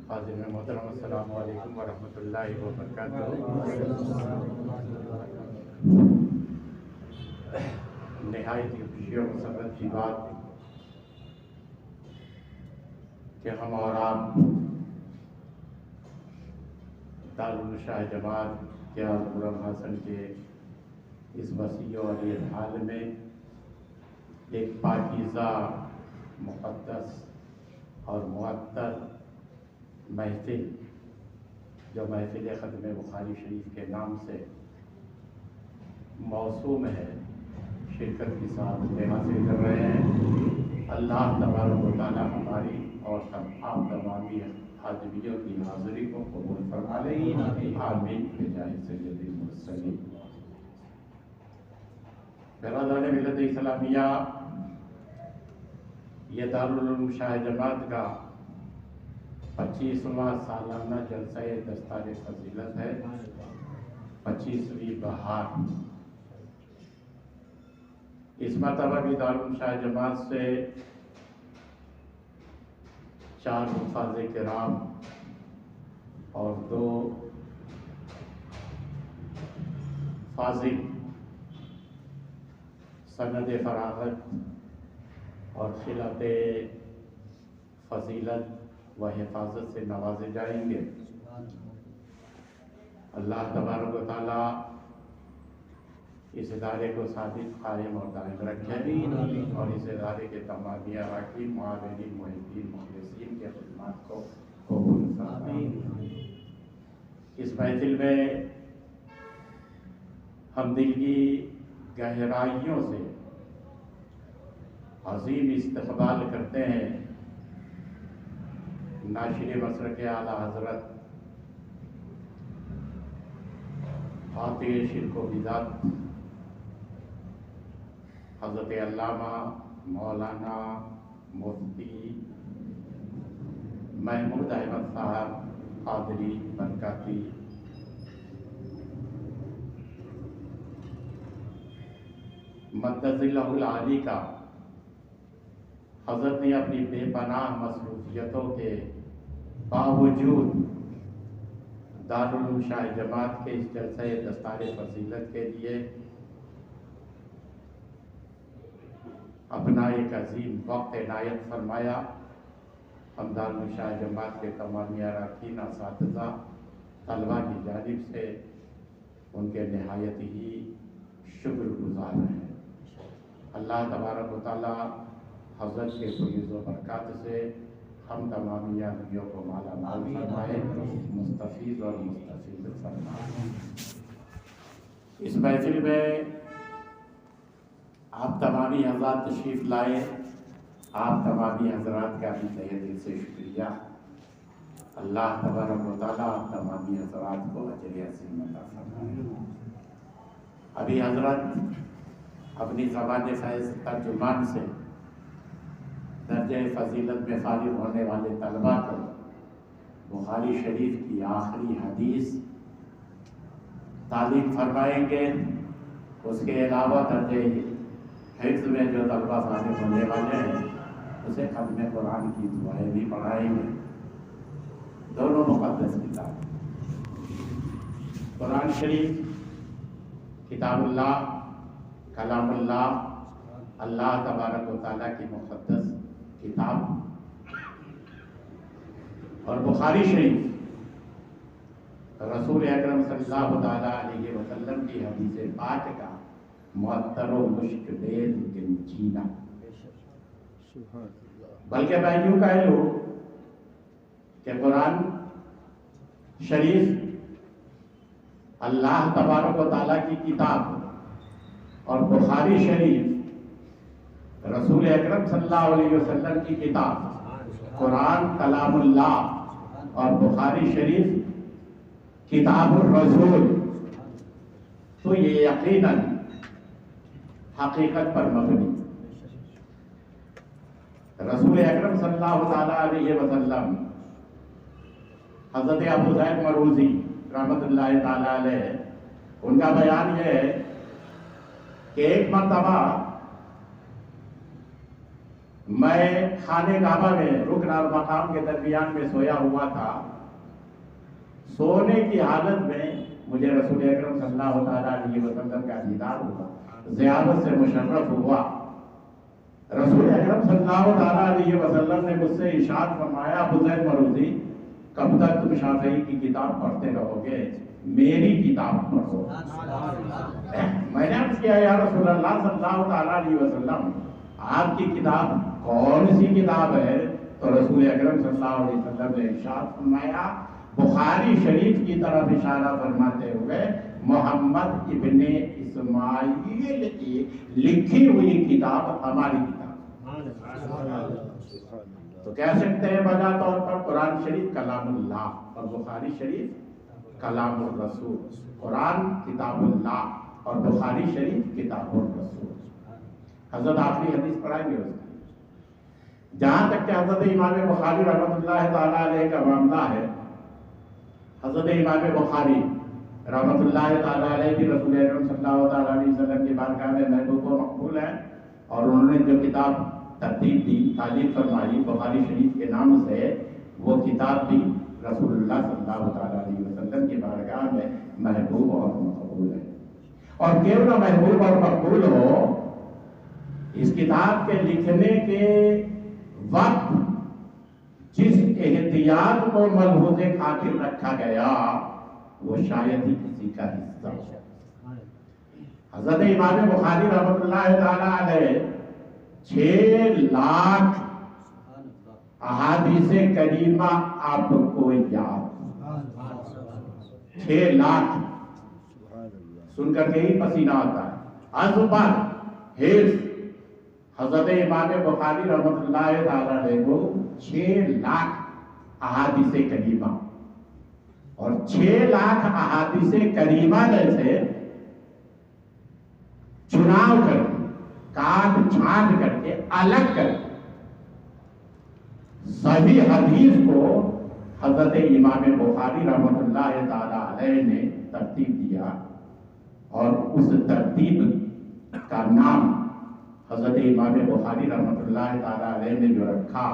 حاضرین محترم السلام علیکم ورحمۃ اللہ وبرکاتہ۔ نہایت ہی خوشی اور مسرت کی بات کہ ہم اور آپ دارالشاہ جماعت کے قرآن حسن کے اس وسیع اور یہ حال میں ایک پاکیزہ مقدس اور معطر محفل جو محفل ختم بخاری شریف کے نام سے موسوم ہے شرکت کے ساتھ حاصل کر رہے ہیں۔ اللہ تبارک و تعالی ہماری اور آپ تمامی حاضریوں کی حاضری کو قبول فرما لے، آمین بجائے سید المرسلین۔ برادران ملت اسلامیہ، یہ دارالعلوم شاہ جماعت کا 25واں سالانہ جلسہ دستار فضیلت ہے، 25ویں بہار۔ اس مرتبہ بھی دارالعلوم شاہ جماعت سے 4 حفاظ کرام اور 2 فاضل سند فراغت اور خلعت فضیلت و حفاظت سے نوازے جائیں گے۔ اللہ تبارک و تعالیٰ اس ادارے کو ثابت، قائم اور دائم رکھے اور اس ادارے کے تمام اراکین، معاونین، محبین، مخلصین کے خدمات کو قبول فرمائے۔ اس محفل میں ہم دل کی گہرائیوں سے عظیم استقبال کرتے ہیں ناشر مسلک اعلیٰ حضرت فاتح شرک و بدعت حضرت علامہ مولانا مفتی محمود احمد صاحب قادری برکاتی، مدد اللہ العالی کا حضرت نے اپنی بے پناہ مصروفیتوں کے باوجود دارالعلوم شاہ جماعت کے اس جلسہ دستار فضیلت کے لیے اپنا ایک عظیم وقت عنایت فرمایا۔ ہم دارالعلوم شاہ جماعت کے تمام اراکین، اساتذہ، طلباء کی جانب سے ان کے نہایت ہی شکر گزار ہیں۔ اللہ تبارک و تعالی حضرت کے فیض و برکات سے ہم تمامی آدمیوں کو مالا مال فرمائے، مستفیض اور مستفید فرمائے۔ اس محفل میں آپ تمامی حضرات تشریف لائے، آپ تمامی حضرات کا بھی تہہ دل سے شکریہ۔ اللہ تبارک و تعالیٰ آپ تمامی حضرات کو اجر عظیم عطا فرمائے۔ ابھی حضرت اپنی زبان فیض ترجمان سے درجہ فضیلت میں فارغ ہونے والے طلباء کو بخاری شریف کی آخری حدیث تعلیم فرمائیں گے۔ اس کے علاوہ درجہ حفظ میں جو طلباء فارغ ہونے والے ہیں اسے ختم قرآن کی دعائیں بھی پڑھائیں گے۔ دونوں مقدس کتاب، قرآن شریف کتاب اللہ، کلام اللہ، اللہ تبارک و تعالیٰ کی مقدس کتاب، اور بخاری شریف رسول اکرم صلی اللہ تعالیٰ علیہ وسلم کی حدیث پاک کا معطر و مشک بیز گنجینہ۔ بلکہ میں یوں کہہ لوں کہ قرآن شریف اللہ تبارک و تعالیٰ کی کتاب اور بخاری شریف رسول اکرم صلی اللہ علیہ وسلم کی کتاب، قرآن کلام اللہ اور بخاری شریف کتاب الرسول، تو یہ یقیناً حقیقت پر مبنی۔ رسول اکرم صلی اللہ تعالیٰ علیہ وسلم، حضرت ابو زید مروزی رحمت اللہ تعالیٰ علیہ، ان کا بیان یہ ہے کہ ایک مرتبہ میں خانہ کعبہ میں رکن اور مقام کے درمیان میں سویا ہوا تھا. سونے کی حالت میں مجھے رسول اکرم صلی اللہ تعالیٰ علیہ وسلم کا دیدار ہوا, زیارت سے مشرف ہوا. رسول اکرم صلی اللہ تعالیٰ علیہ وسلم نے مجھ سے ارشاد فرمایا, ابو زید مروزی کب تک تم شافعی کی کتاب پڑھتے رہو گے, میری کتاب پڑھو. میں نے عرض کیا یا رسول اللہ صلی اللہ تعالیٰ علیہ وسلم آپ کی کتاب کون سی کتاب ہے؟ تو رسول اکرم صلی اللہ علیہ وسلم نے ارشاد فرمایا, بخاری شریف کی طرف اشارہ فرماتے ہوئے, محمد ابن اسماعیل کی لکھی ہوئی کتاب ہماری کتاب. تو کہہ سکتے ہیں بجا طور پر قرآن شریف کلام اللہ اور بخاری شریف کلام الرسول. قرآن کتاب اللہ اور بخاری شریف کتاب الرسول. حضرت آخری حدیث پڑھائیں گے اس کی. جہاں تک کہ حضرت امام بخاری رحمۃ اللہ تعالیٰ علیہ کا معاملہ ہے, حضرت امام بخاری رحمۃ اللہ تعالیٰ علیہ بھی رسول اکرم صلی اللہ تعالیٰ علیہ وسلم کی بارگاہ میں محبوب و مقبول ہیں, اور انہوں نے جو کتاب ترتیب دی, تعلیف فرمائی بخاری شریف کے نام سے, وہ کتاب بھی رسول اللہ صلی اللہ تعالیٰ علیہ وسلم کی بارگاہ میں محبوب اور مقبول ہے. اور کیوں نہ محبوب اور مقبول ہو, اس کتاب کے لکھنے کے وقت جس احتیاط کو ملحوظ خاطر رکھا گیا وہ شاید ہی کسی کا حصہ ہو. حضرت امام بخاری رحمۃ اللہ تعالیٰ علیہ 6 لاکھ احادیث کریمہ آپ کو یاد, 6 لاکھ سن کر کے ہی پسینہ آتا ہے. ازبر حفظ حضرت امام بخاری رحمۃ اللہ تعالیٰ علیہ کو 6 لاکھ احادیث کریمہ, اور 6 لاکھ احادیث کریمہ میں سے چناؤ کر کے, کاٹ چھانٹ کر کے, الگ کر کے صحیح حدیث کو حضرت امام بخاری رحمۃ اللہ تعالیٰ علیہ نے ترتیب دیا, اور اس ترتیب کا نام حضرت امام بخاری رحمۃ اللہ تعالیٰ علیہ نے جو رکھا,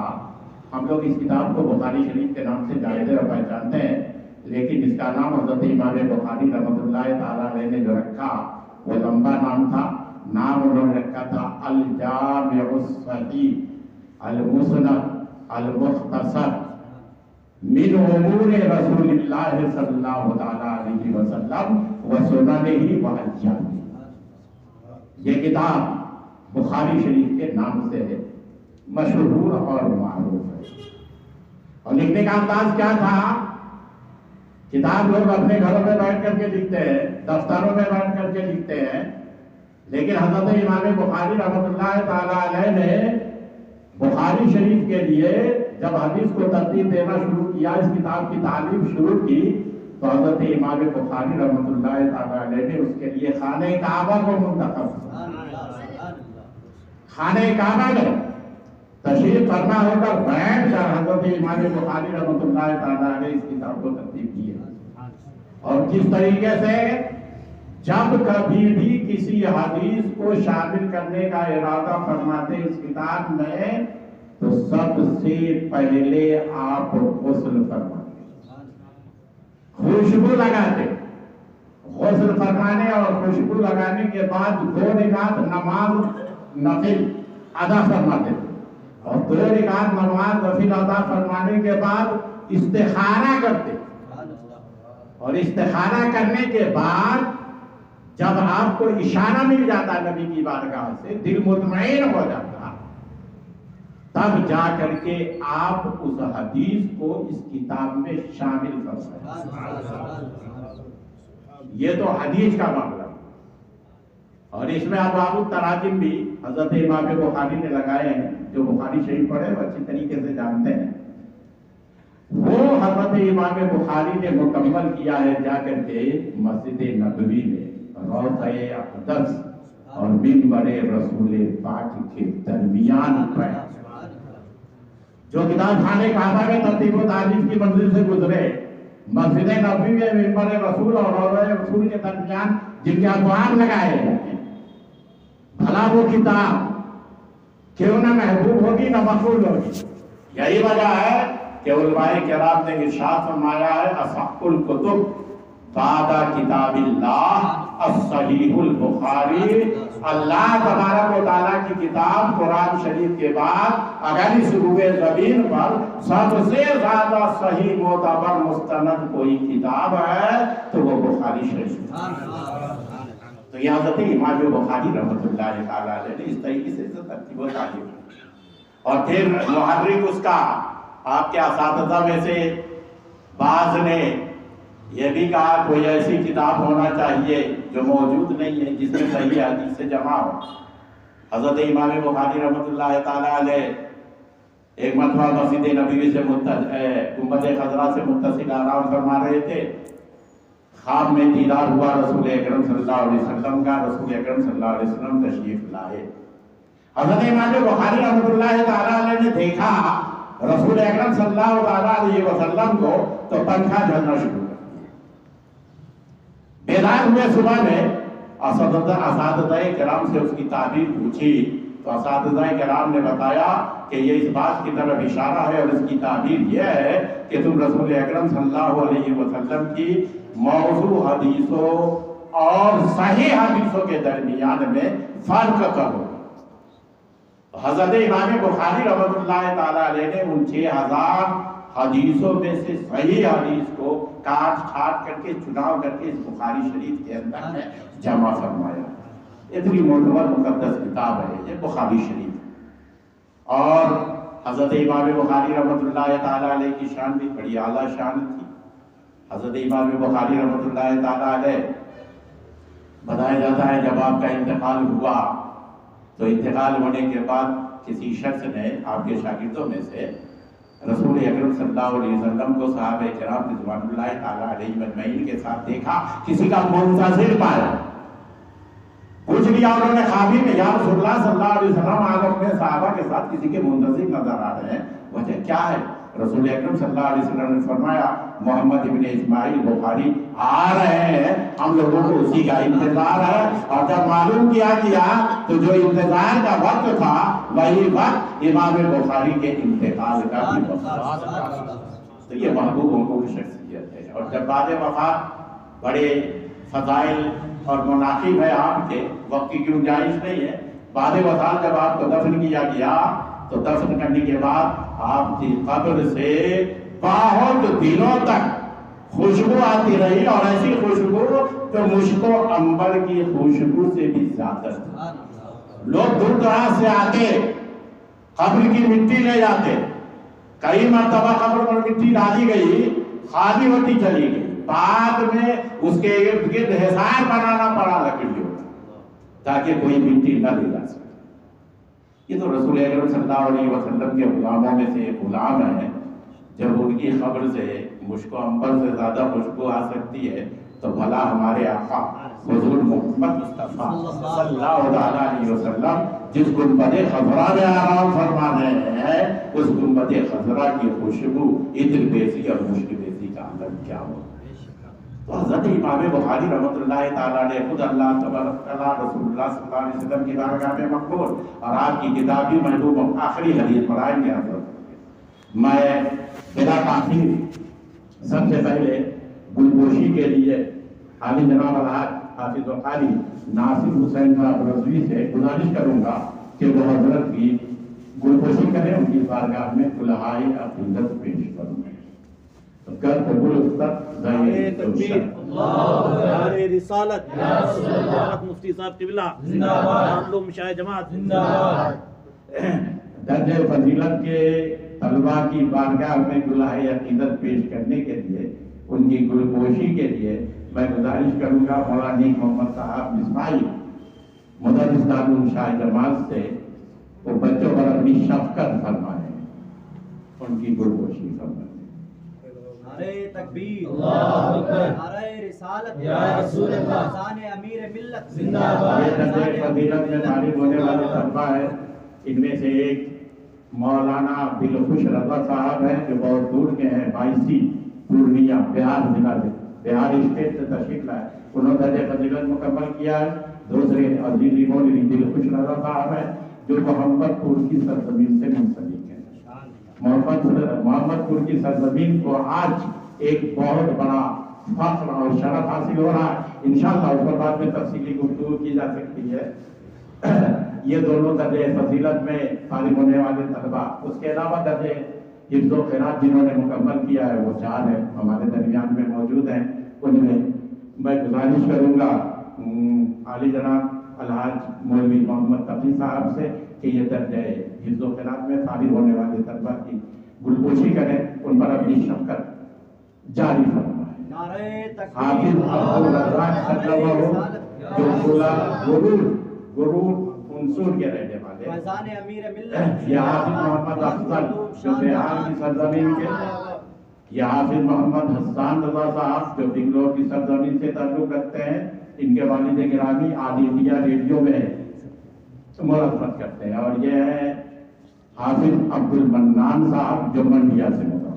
ہم لوگ اس کتاب کو بخاری شریف کے نام سے جانتے اور پہچانتے ہیں, لیکن اس کا نام حضرت امام بخاری رحمۃ اللہ تعالیٰ علیہ نے جو رکھا وہ لمبا نام تھا. نام انہوں نے رکھا تھا الجامع الصحیح المسند المختصر من امور رسول اللہ صلی اللہ تعالیٰ علیہ وسلم وسننہ وایامہ. یہ کتاب بخاری شریف کے نام سے مشہور اور معروف ہے. اور لکھنے کا انداز کیا تھا؟ کتاب لوگ اپنے گھروں میں بیٹھ کر کے لکھتے ہیں, دفتروں میں بیٹھ کر کے لکھتے ہیں, لیکن حضرت امام بخاری رحمۃ اللہ تعالیٰ علیہ نے بخاری شریف کے لیے جب حدیث کو ترتیب دینا شروع کیا, اس کتاب کی تعلیف شروع کی, تو حضرت امام بخاری رحمۃ اللہ تعالیٰ علیہ نے اس کے لیے خانہ کعبہ کو منتخب کیا. خانہ کعبہ میں تشریف فرما ہو کر بیٹھ کر حضرت امام بخاری رحمۃ اللہ تعالیٰ علیہ اس کتاب کو ترتیب کی ہے. اور جس طریقے سے جب کبھی بھی کسی حدیث کو شامل کرنے کا ارادہ فرماتے اس کتاب میں, تو سب سے پہلے آپ غسل فرماتے, خوشبو لگاتے, غسل فرمانے اور خوشبو لگانے کے بعد 2 رکعت نماز نفل ادا فرماتے, اور 2 رکعت نماز نفل ادا فرمانے کے بعد استخارہ کرتے, اور استخارہ کرنے کے بعد جب آپ کو اشارہ مل جاتا نبی کی بارگاہ سے, دل مطمئن ہو جاتا, تب جا کر کے آپ اس حدیث کو اس کتاب میں شامل کر سکتے. یہ تو حدیث کا معاملہ. اور اس میں ابواب التراجم بھی حضرت امام بخاری نے لگائے ہیں, جو بخاری شریف پڑھے وہ اچھی طریقے سے جانتے ہیں. وہ حضرت امام بخاری نے مکمل کیا ہے جا کر کے مسجد نبوی میں, روضہ اقدس اور منبر رسول پاک کے درمیان پر. جو کتاب خانہ کعبہ میں ترتیب و تعلیف کی منزل سے گزرے, مسجد نبوی میں منبر رسول اور روضہ رسول کے درمیان جن کے ابواب لگائے ہیں, بھلا وہ کتاب کہ وہ نہ محبوب ہوگی نہ مقبول ہوگی۔ یہی وجہ ہے کہ علماء کرام نے ارشاد فرمایا ہے اصح الکتب بعد کتاب اللہ الصحیح البخاری، اللہ تبارک و تعالیٰ کی کتاب قرآن شریف کے بعد اگر اس روئے زمین پر سب سے زیادہ صحیح معتبر مستند کوئی کتاب ہے تو وہ بخاری شریف۔ تو یہ حضرت امام بخاری رحمۃ اللہ تعالیٰ علیہ نے اس طریقے سے ترتیب و تعلیم، اور پھر محرک اس کا آپ کے اساتذہ میں سے بعض نے یہ بھی کہا کوئی ایسی کتاب ہونا چاہیے جو موجود نہیں ہے جس میں صحیح حدیث سے جمع ہو۔ حضرت امام بخاری رحمۃ اللہ تعالیٰ علیہ ایک مرتبہ مسجد نبوی سے گنبد خضرا سے متصل آرام فرما رہے تھے، خواب میں دیدار ہوا رسول اکرم صلی اللہ علیہ وسلم کا۔ رسول اکرم صلی اللہ علیہ وسلم تشریف لائے۔ حضرت امام بخاری رحمۃ اللہ تعالیٰ علیہ نے دیکھا رسول اکرم صلی اللہ تعالیٰ علیہ وسلم کو تو پنکھا جھلنا شروع کر دیا۔ بیدار ہوئے صبح میں اساتذہ کرام سے اس کی تعبیر پوچھی تو اساتذہ کرام نے بتایا کہ یہ اس بات کی طرف اشارہ ہے اور اس کی تعبیر یہ ہے کہ تم رسول اکرم صلی اللہ علیہ وسلم کی موضوع حدیثوں اور صحیح حدیثوں کے درمیان میں فرق کرو۔ حضرت امام بخاری رحمۃ اللہ تعالیٰ علیہ نے ان 6000 حدیثوں میں سے صحیح حدیث کو کاٹ چھاٹ کر کے چناؤ کر کے اس بخاری شریف کے اندر میں جمع فرمایا۔ اتنی معتبر مقدس کتاب ہے یہ بخاری شریف۔ اور حضرت امام بخاری رحمۃ اللہ تعالیٰ علیہ کی شان بھی بڑی اعلیٰ شان تھی۔ حضرت امام بخاری رحمۃ اللہ تعالیٰ علیہ بتایا جاتا ہے جب آپ کا انتقال ہوا تو انتقال ہونے کے بعد کسی شخص نے آپ کے شاگردوں میں سے رسول اکرم صلی اللہ علیہ وسلم کو صحابہ کرام رضوان اللہ تعالیٰ علیہ مجمعین کے ساتھ دیکھا، کسی کا منتظر پایا۔ پوچھ لیا انہوں نے خوابی میں، یا رسول اللہ صلی اللہ علیہ وسلم آپ اپنے صحابہ کے ساتھ کسی کے منتظر نظر آ رہے ہیں، وجہ کیا ہے؟ رسول اکرم صلی اللہ علیہ وسلم نے فرمایا محمد ابن اسماعیل بخاری آ رہے ہیں، ہم لوگوں کو اسی کا انتظار ہے۔ اور جب معلوم کیا تو جو انتظار کا وقت تھا وہی وقت امام بخاری کے انتقال کا بھی وقت تھا۔ تو یہ محبوب کی شخصیت ہے۔ اور جب بعد وفات بڑے فضائل اور مناقب ہے آپ کے، وقت کی گنجائش نہیں ہے، بعد وفات جب آپ کو دفن کیا گیا تو دفن کرنے کے بعد آپ کی قبر سے بہت دنوں تک خوشبو آتی رہی، اور ایسی خوشبو جو مشک و عنبر کی خوشبو سے بھی زیادہ تھی۔ لوگ دور دراز سے آتے قبر کی مٹی لے جاتے، کئی مرتبہ قبر پر مٹی ڈالی گئی خالی ہوتی چلی گئی، بعد میں اس کے ارد گرد حصار بنانا پڑا لکڑیوں تاکہ کوئی مٹی نہ لے جا سکے۔ یہ تو رسول اکرم صلی اللہ علیہ وسلم کے غلاموں میں سے ایک غلام ہے، جب ان کی خبر سے مشک و عنبر سے زیادہ خوشبو آ سکتی ہے تو بھلا ہمارے آقا حضور محمد مصطفیٰ صلی اللہ علیہ وسلم جس گنبد خضرا میں آرام فرما رہے ہیں، اس گنبد خضرا کی خوشبو عطر بیسی اور مشک بیسی کا عالم کیا ہو۔ تو حضرت امام بخاری رحمۃ اللہ تعالیٰ نے خود اللہ تبارک تعالیٰ رسول اللہ صلی اللہ علیہ وسلم کی بارگاہ میں مقبول اور آپ کی کتاب بھی محبوب آخری حدیث پڑھائیں گے حضرت۔ میں بلا تاخیر سب سے پہلے گلپوشی کے لیے عالی جناب الحاج حافظ القاری ناصر حسین صاحب رضوی سے گزارش کروں گا کہ وہ حضرت کی گلپوشی کریں، ان کی بارگاہ میں کلہائے عقیدت پیش کروں گے۔ کر قبول استاد نعرہ تکبیر، نعرہ رسالت، حضرت مفتی صاحب قبلہ زندہ باد، علوم شاہ جماعت زندہ باد۔ درجہ فضیلت کے طلباء کی بارگاہ میں گلہائے عقیدت پیش کرنے کے لیے، ان کی گلپوشی کے لیے میں گزارش کروں گا مولانا نیک محمد صاحب اسماعیل مدرس علوم شاہ جماعت سے وہ بچوں پر اپنی شفقت فرمائیں، ان کی گلپوشی فرمائیں۔ نعرہ تکبیر، اللہ اکبر، نعرہ رسالت، یا رسول اللہ، شان امیر ملت زندہ باد۔ یہ درجہ فضیلت میں تعلیم ہونے والے طلباء ہیں، ان میں سے ایک مولانا دلخوش رضا صاحب ہیں جو بہت دور کے ہیں، بائیسی پورنیہ بہار ضلع سے، بہار اسٹیٹ سے تشریف لائے، انہوں نے درجہ فضیلت مکمل کیا ہے۔ دوسرے عزیزی مولوی دلخوش رضا صاحب ہیں جو محمد پور کی سرزمین سے منسلک ہیں. محمد پور کی سرزمین کو آج ایک بہت بڑا فخر اور شرف حاصل ہو رہا ہے. انشاءاللہ اس پر بعد میں تفصیلی گفتگو کی جا سکتی ہے. یہ دونوں درجے فضیلت میں فارغ ہونے والے طلبا، اس کے علاوہ درجے حفظ و قراءت جنہوں نے مکمل کیا ہے وہ 4 ہیں، ہمارے درمیان میں موجود ہیں. ان میں گزارش کروں گا عالی جناب الحاج مولوی محمد تقی صاحب سے کہ یہ درجے حفظ و قراءت میں فارغ ہونے والے طلبا کی گلپوشی کریں، ان پر اپنی شفقت جاری فرمائیں. حافظ عبدالرزاق صدر جو غرور انصور کے رہنے والے، یہ حافظ محمد افضل جو بہار کی سرزمین کے، یہ حافظ محمد حسان رضا صاحب جو بنگلور کی سرزمین سے تعلق رکھتے ہیں. ان کے والد گرامی آل انڈیا ریڈیو میں ملازمت کرتے ہیں. اور یہ ہے حافظ عبد المنان صاحب جو منڈیا سے متعلق.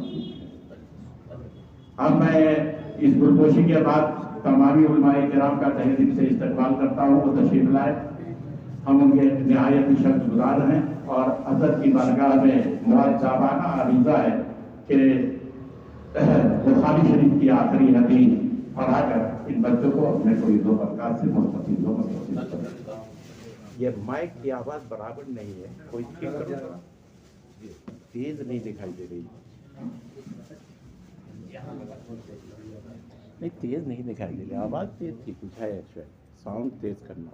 اب میں اس گلپوشی کے بعد تمامی علماء کرام کا تہہ دل سے استقبال کرتا ہوں. وہ تشریف لائے، ہم ان کے نہایت شکر گزار ہیں اور حضرت کی بارگاہ میں معذبانہ عریضہ ہے کہ بخاری شریف کی آخری حدیث پڑھا کر ان بچوں کو اپنے کوئی 2 برکات سے مستفید ہو. یہ مائک کی آواز برابر نہیں ہے، کوئی ٹھیک کرو، تیز نہیں دکھائی دے رہی. نہیں تیز نہیں دکھائی دے رہی، آواز تیز تھی، کچھ ہے ساؤنڈ تیز کرنا.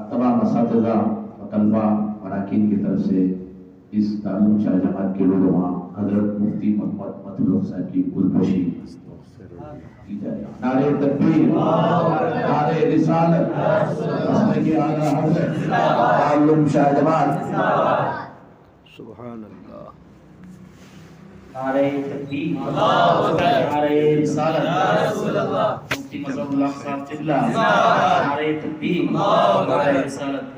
تمام اساتذہ و طلبہ اراکین کی طرف سے اس دارالعلوم شاہ جماعت کے علماء حضرت مفتی محمد مطلوب صاحب کی گلپوشی کی جائے. نعرہ تکبیر، نعرہ رسالت، مسلک اعلیٰ حضرت دارالعلوم شاہ جماعت. سبحان اللہ. نعرہ تکبیر، نعرہ رسالت، مفتی مظہر اللہ صاحب قبلہ، نعرہ تکبیر، نعرہ رسالت.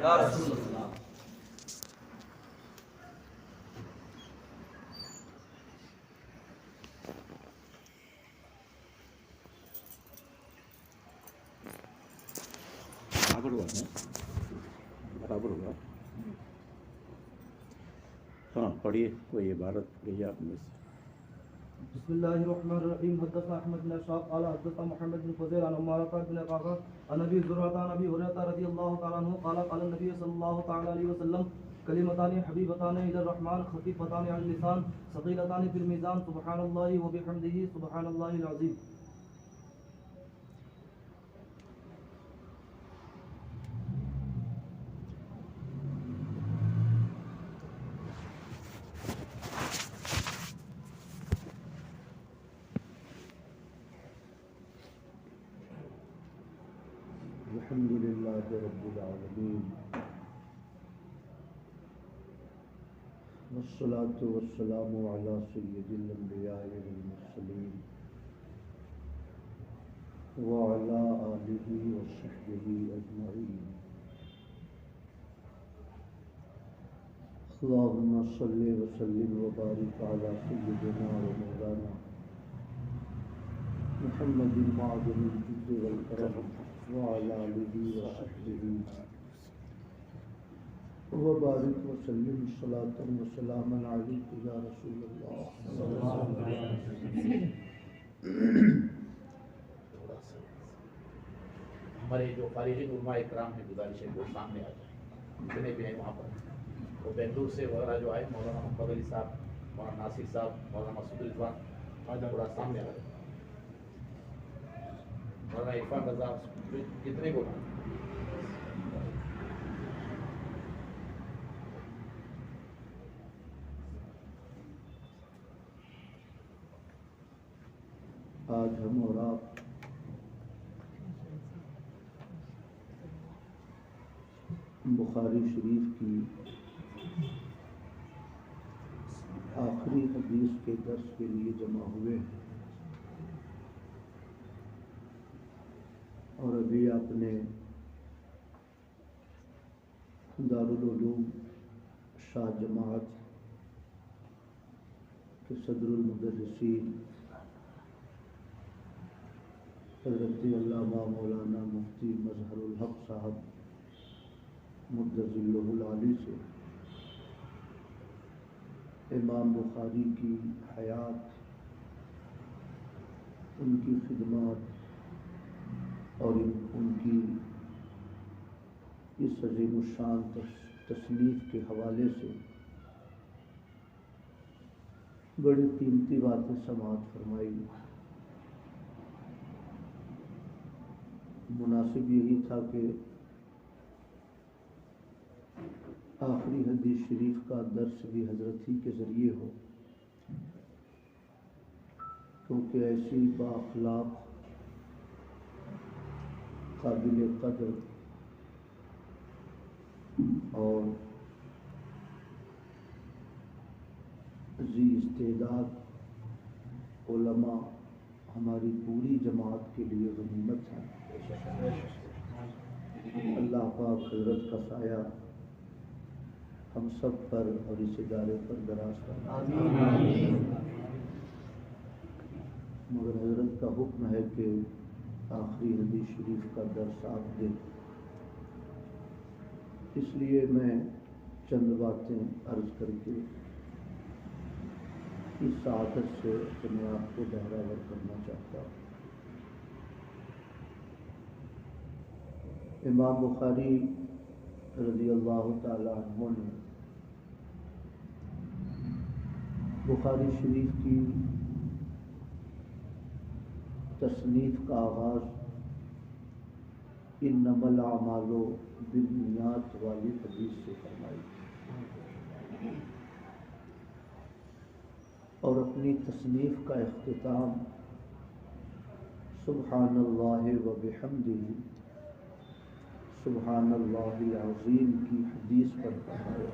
برابر ہوگا. ہاں پڑھیے، کوئی عبارت پڑھیے آپ میں سے. بسم الله الرحمن الرحيم. حدثنا احمد بن اشعث قال حدثنا محمد بن فضيل عن عمارة بن قعقاع عن ابي زرعة عن ابي هريرة رضي الله تعالى عنه قال قال النبي صلى الله تعالى عليه وسلم كلمتان حبيبتان الى الرحمن خفيفتان على اللسان ثقيلتان في الميزان سبحان الله وبحمده سبحان الله العظيم. الحمد لله رب العالمين والصلاة والسلام على سيد الأنبياء والمرسلين وعلى آله وصحبه أجمعين. اللهم صل وسلم وبارك على سيدنا ومولانا محمد معدن الجد والكرم وعلى آله وصحبه وبارك وسلم صلاة وسلاما عليك يا رسول الله. ہمارے جو خارجی علماء اکرام ہیں گزارش ہے وہ سامنے آ جائیں، جتنے بھی ہیں وہاں پر. وہ بنگلور سے وغیرہ جو آئے، مولانا محمد علی صاحب، مولانا ناصر صاحب، مولانا مسعود رضوان، تھوڑا سامنے آ جائیں. مولانا عرفان رضا، کتنے کو آج ہم اور آپ بخاری شریف کی آخری حدیث کے درس کے لیے جمع ہوئے ہیں، اور ابھی آپ نے دارالعلوم شاہ جماعت کے صدر المدرسین حضرت علامہ مولانا مفتی مظہر الحق صاحب مدظل العالی سے امام بخاری کی حیات، ان کی خدمات اور ان کی اس عظیم الشان تصنیف کے حوالے سے بڑی قیمتی باتیں سماعت فرمائی۔ مناسب یہی تھا کہ آخری حدیث شریف کا درس بھی حضرت ہی کے ذریعے ہو، کیونکہ ایسی بااخلاق، قابل قدر اور ذی استعداد علماء ہماری پوری جماعت کے لیے غنیمت ہے۔ اللہ پاک حضرت کا سایہ ہم سب پر اور اس ادارے پر دراز فرمائے۔ مگر حضرت کا حکم ہے کہ آخری حدیث شریف کا درس آپ دیں، اس لیے میں چند باتیں عرض کر کے اس سعادت سے اپنے آپ کو بہراور کرنا چاہتا ہوں۔ امام بخاری رضی اللہ تعالی عنہ نے بخاری شریف کی تصنیف کا آغاز انما الاعمال بالنیات والی حدیث سے فرمائی، اور اپنی تصنیف کا اختتام سبحان اللہ و بحمدہ سبحان اللہ العظیم کی حدیث پر فرمایا۔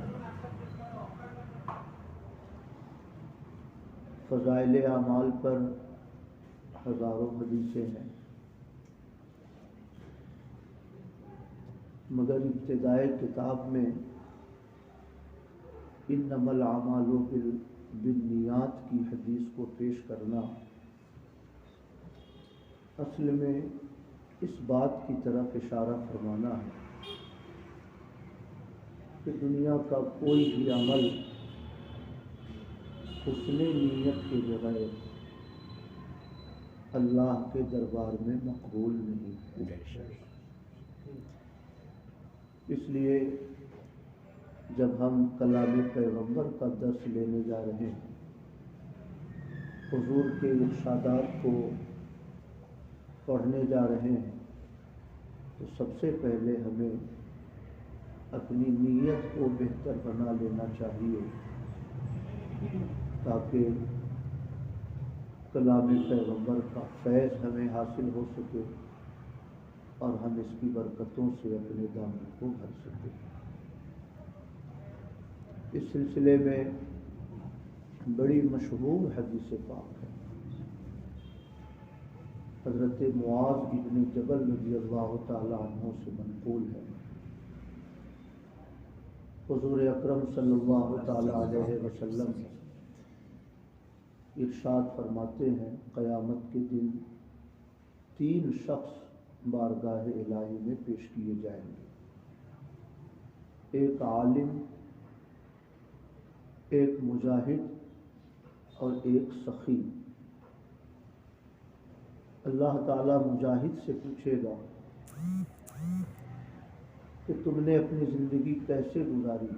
فضائل اعمال پر ہزاروں حدیثیں ہیں، مگر ابتدائے کتاب میں انما الاعمال بالنیات کی حدیث کو پیش کرنا اصل میں اس بات کی طرف اشارہ فرمانا ہے کہ دنیا کا کوئی بھی عمل حسن نیت کے بغیر اللہ کے دربار میں مقبول نہیں ہے۔ اس لیے جب ہم کلام پیغمبر کا درس لینے جا رہے ہیں، حضور کے ارشادات کو پڑھنے جا رہے ہیں، تو سب سے پہلے ہمیں اپنی نیت کو بہتر بنا لینا چاہیے، تاکہ کلام پیغمبر کا فیض ہمیں حاصل ہو سکے اور ہم اس کی برکتوں سے اپنے دامن کو بھر سکیں۔ اس سلسلے میں بڑی مشہور حدیث پاک ہے، حضرت معاذ ابن جبل رضی اللہ تعالی عنہ سے منقول ہے۔ حضور اکرم صلی اللہ تعالی علیہ وسلم ارشاد فرماتے ہیں، قیامت کے دن 3 شخص بارگاہ الہی میں پیش کیے جائیں گے، ایک عالم، ایک مجاہد اور ایک سخی۔ اللہ تعالیٰ مجاہد سے پوچھے گا کہ تم نے اپنی زندگی کیسے گزاری؟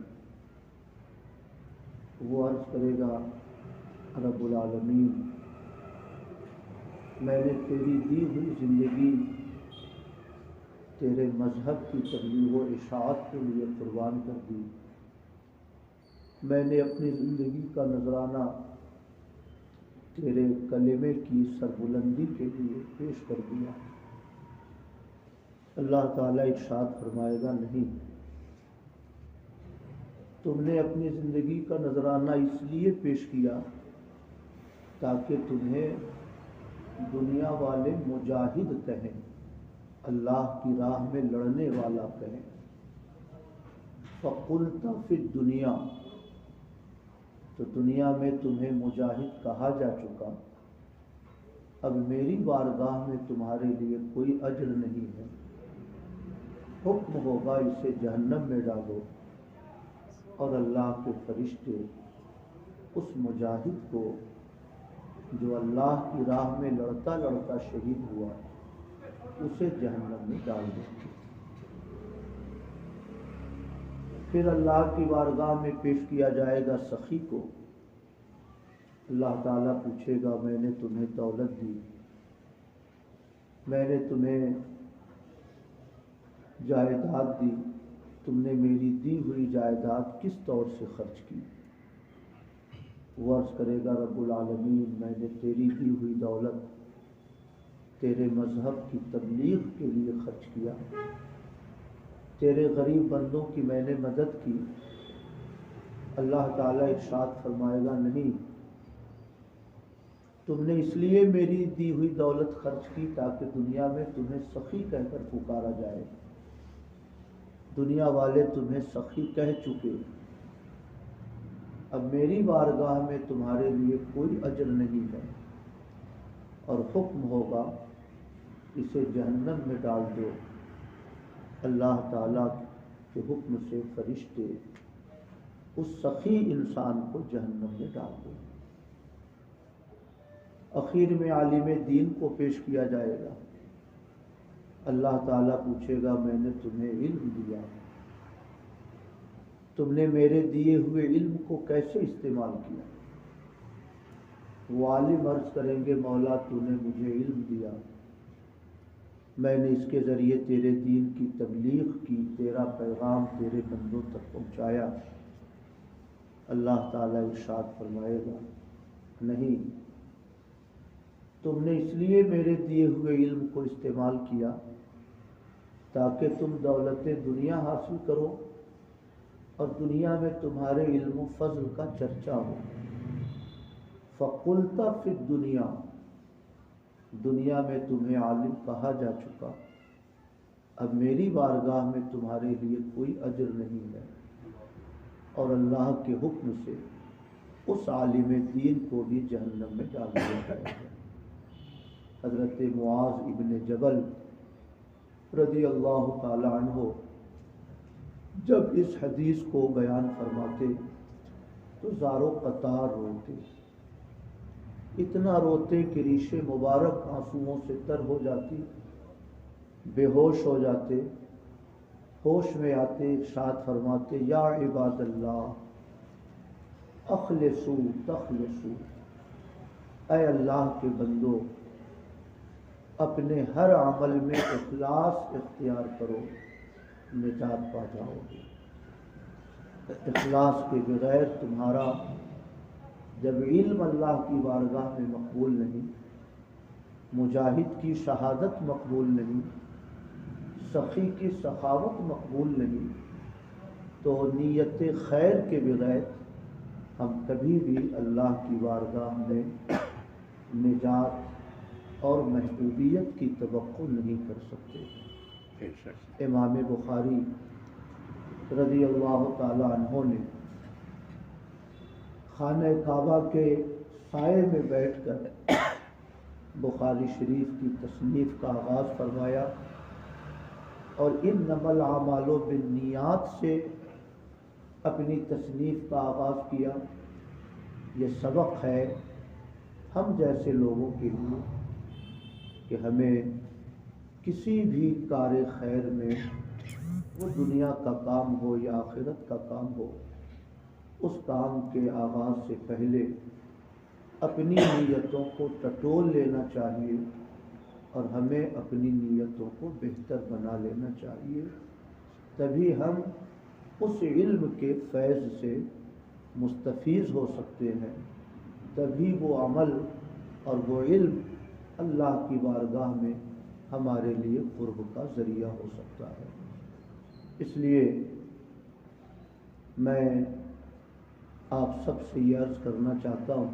وہ عرض کرے گا، رب العالمین، میں نے تیری دی ہوئی زندگی تیرے مذہب کی تبلیغ و اشاعت کے لیے قربان کر دی، میں نے اپنی زندگی کا نذرانہ تیرے کلمے کی سربلندی کے لیے پیش کر دیا۔ اللہ تعالیٰ ارشاد فرمائے گا، نہیں، تم نے اپنی زندگی کا نذرانہ اس لیے پیش کیا تاکہ تمہیں دنیا والے مجاہد کہیں، اللہ کی راہ میں لڑنے والا کہیں۔ فَقُلْتَ فِي الدُّنْيَا، تو دنیا میں تمہیں مجاہد کہا جا چکا، اب میری بارگاہ میں تمہارے لیے کوئی اجر نہیں ہے، حکم ہوگا اسے جہنم میں ڈالو، اور اللہ کے فرشتے اس مجاہد کو جو اللہ کی راہ میں لڑتا لڑتا شہید ہوا اسے جہنم میں ڈال دیں گے۔ پھر اللہ کی بارگاہ میں پیش کیا جائے گا سخی کو، اللہ تعالیٰ پوچھے گا میں نے تمہیں دولت دی، میں نے تمہیں جائیداد دی، تم نے میری دی ہوئی جائیداد کس طور سے خرچ کی؟ وہ عرض کرے گا رب العالمین میں نے تیری دی ہوئی دولت تیرے مذہب کی تبلیغ کے لیے خرچ کیا، تیرے غریب بندوں کی میں نے مدد کی۔ اللہ تعالیٰ ارشاد فرمائے گا نہیں، تم نے اس لیے میری دی ہوئی دولت خرچ کی تاکہ دنیا میں تمہیں سخی کہہ کر پکارا جائے، دنیا والے تمہیں سخی کہہ چکے، اب میری بارگاہ میں تمہارے لیے کوئی اجر نہیں ہے، اور حکم ہوگا اسے جہنم میں ڈال دو۔ اللہ تعالیٰ کے حکم سے فرشتے اس سخی انسان کو جہنم میں ڈال دو۔ اخیر میں عالم دین کو پیش کیا جائے گا، اللہ تعالیٰ پوچھے گا میں نے تمہیں علم دیا، تم نے میرے دیے ہوئے علم کو کیسے استعمال کیا؟ وہ عالم عرض کریں گے مولا تو نے مجھے علم دیا، میں نے اس کے ذریعے تیرے دین کی تبلیغ کی، تیرا پیغام تیرے بندوں تک پہنچایا۔ اللہ تعالیٰ ارشاد فرمائے گا نہیں، تم نے اس لیے میرے دیے ہوئے علم کو استعمال کیا تاکہ تم دولت دنیا حاصل کرو اور دنیا میں تمہارے علم و فضل کا چرچا ہو۔ فَقُلْتَ فِي الدُّنْيَا، دنیا میں تمہیں عالم کہا جا چکا، اب میری بارگاہ میں تمہارے لیے کوئی اجر نہیں ہے، اور اللہ کے حکم سے اس عالم دین کو بھی جہنم میں ڈال دیا جائے گا۔ حضرت معاذ ابن جبل رضی اللہ تعالی عنہ جب اس حدیث کو بیان فرماتے تو زارو قطار روتے، اتنا روتے کہ ریش مبارک آنسوؤں سے تر ہو جاتی، بے ہوش ہو جاتے، ہوش میں آتے ارشاد فرماتے یا عباد اللہ اخلصوا تخلصوا، اے اللہ کے بندو اپنے ہر عمل میں اخلاص اختیار کرو، نجات پا جاؤ گے۔ اخلاص کے بغیر تمہارا جب علم اللہ کی بارگاہ میں مقبول نہیں، مجاہد کی شہادت مقبول نہیں، سخی کی سخاوت مقبول نہیں، تو نیت خیر کے بغیر ہم کبھی بھی اللہ کی بارگاہ میں نجات اور محبوبیت کی توقع نہیں کر سکتے۔ امام بخاری رضی اللہ تعالی عنہ نے خانہ کعبہ کے سائے میں بیٹھ کر بخاری شریف کی تصنیف کا آغاز فرمایا، اور انما الاعمال بالنیات سے اپنی تصنیف کا آغاز کیا۔ یہ سبق ہے ہم جیسے لوگوں کے لیے کہ ہمیں کسی بھی کار خیر میں، وہ دنیا کا کام ہو یا آخرت کا کام ہو، اس کام کے آغاز سے پہلے اپنی نیتوں کو ٹٹول لینا چاہیے، اور ہمیں اپنی نیتوں کو بہتر بنا لینا چاہیے، تبھی ہم اس علم کے فیض سے مستفیض ہو سکتے ہیں، تبھی وہ عمل اور وہ علم اللہ کی بارگاہ میں ہمارے لیے قرب کا ذریعہ ہو سکتا ہے۔ اس لیے میں آپ سب سے یہ عرض کرنا چاہتا ہوں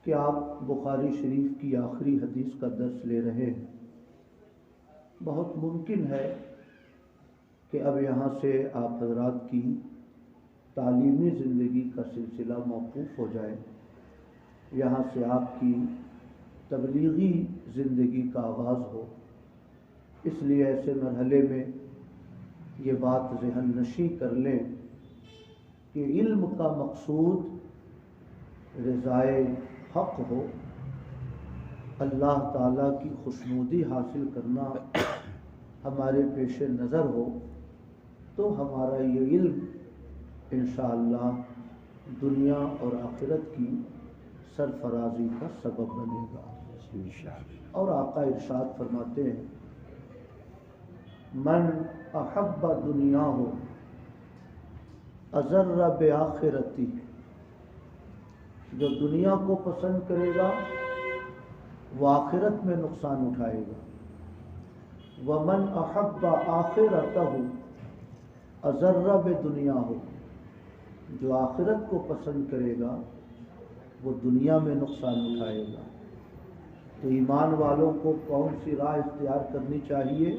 کہ آپ بخاری شریف کی آخری حدیث کا درس لے رہے ہیں۔ بہت ممکن ہے کہ اب یہاں سے آپ حضرات کی تعلیمی زندگی کا سلسلہ موقوف ہو جائے، یہاں سے آپ کی تبلیغی زندگی کا آغاز ہو۔ اس لیے ایسے مرحلے میں یہ بات ذہن نشیں کر لیں کہ علم کا مقصود رضائے حق ہو، اللہ تعالیٰ کی خوشنودی حاصل کرنا ہمارے پیش نظر ہو، تو ہمارا یہ علم انشاءاللہ دنیا اور آخرت کی سرفرازی کا سبب بنے گا۔ اور آقا ارشاد فرماتے ہیں، من احب دنیا ہو اضر بآخرتی، جو دنیا کو پسند کرے گا وہ آخرت میں نقصان اٹھائے گا۔ ومن احب آخرتہ اضر بدنیا ہو، جو آخرت کو پسند کرے گا وہ دنیا میں نقصان اٹھائے گا۔ تو ایمان والوں کو کون سی راہ اختیار کرنی چاہیے؟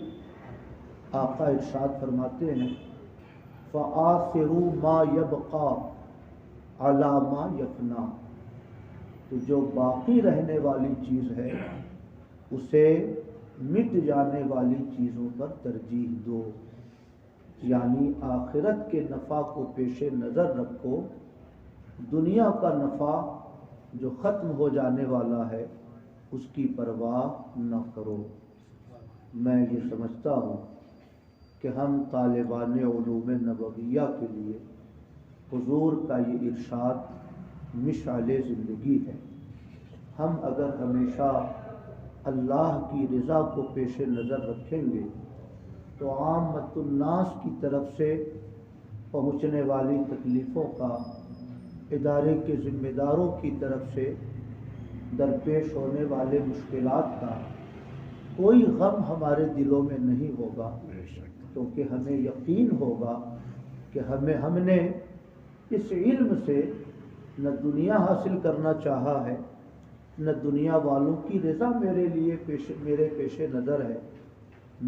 آقا ارشاد فرماتے ہیں، فآثروا ما يبقى علی ما یفنا، تو جو باقی رہنے والی چیز ہے اسے مٹ جانے والی چیزوں پر ترجیح دو، یعنی آخرت کے نفع کو پیش نظر رکھو، دنیا کا نفع جو ختم ہو جانے والا ہے اس کی پرواہ نہ کرو۔ میں یہ سمجھتا ہوں کہ ہم طالبان علوم نبویہ کے لیے حضور کا یہ ارشاد مشعل زندگی ہے۔ ہم اگر ہمیشہ اللہ کی رضا کو پیش نظر رکھیں گے تو عامۃ الناس کی طرف سے پہنچنے والی تکلیفوں کا، ادارے کے ذمہ داروں کی طرف سے درپیش ہونے والے مشکلات کا کوئی غم ہمارے دلوں میں نہیں ہوگا، کیونکہ ہمیں یقین ہوگا کہ ہم نے اس علم سے نہ دنیا حاصل کرنا چاہا ہے، نہ دنیا والوں کی رضا میرے پیش نظر ہے،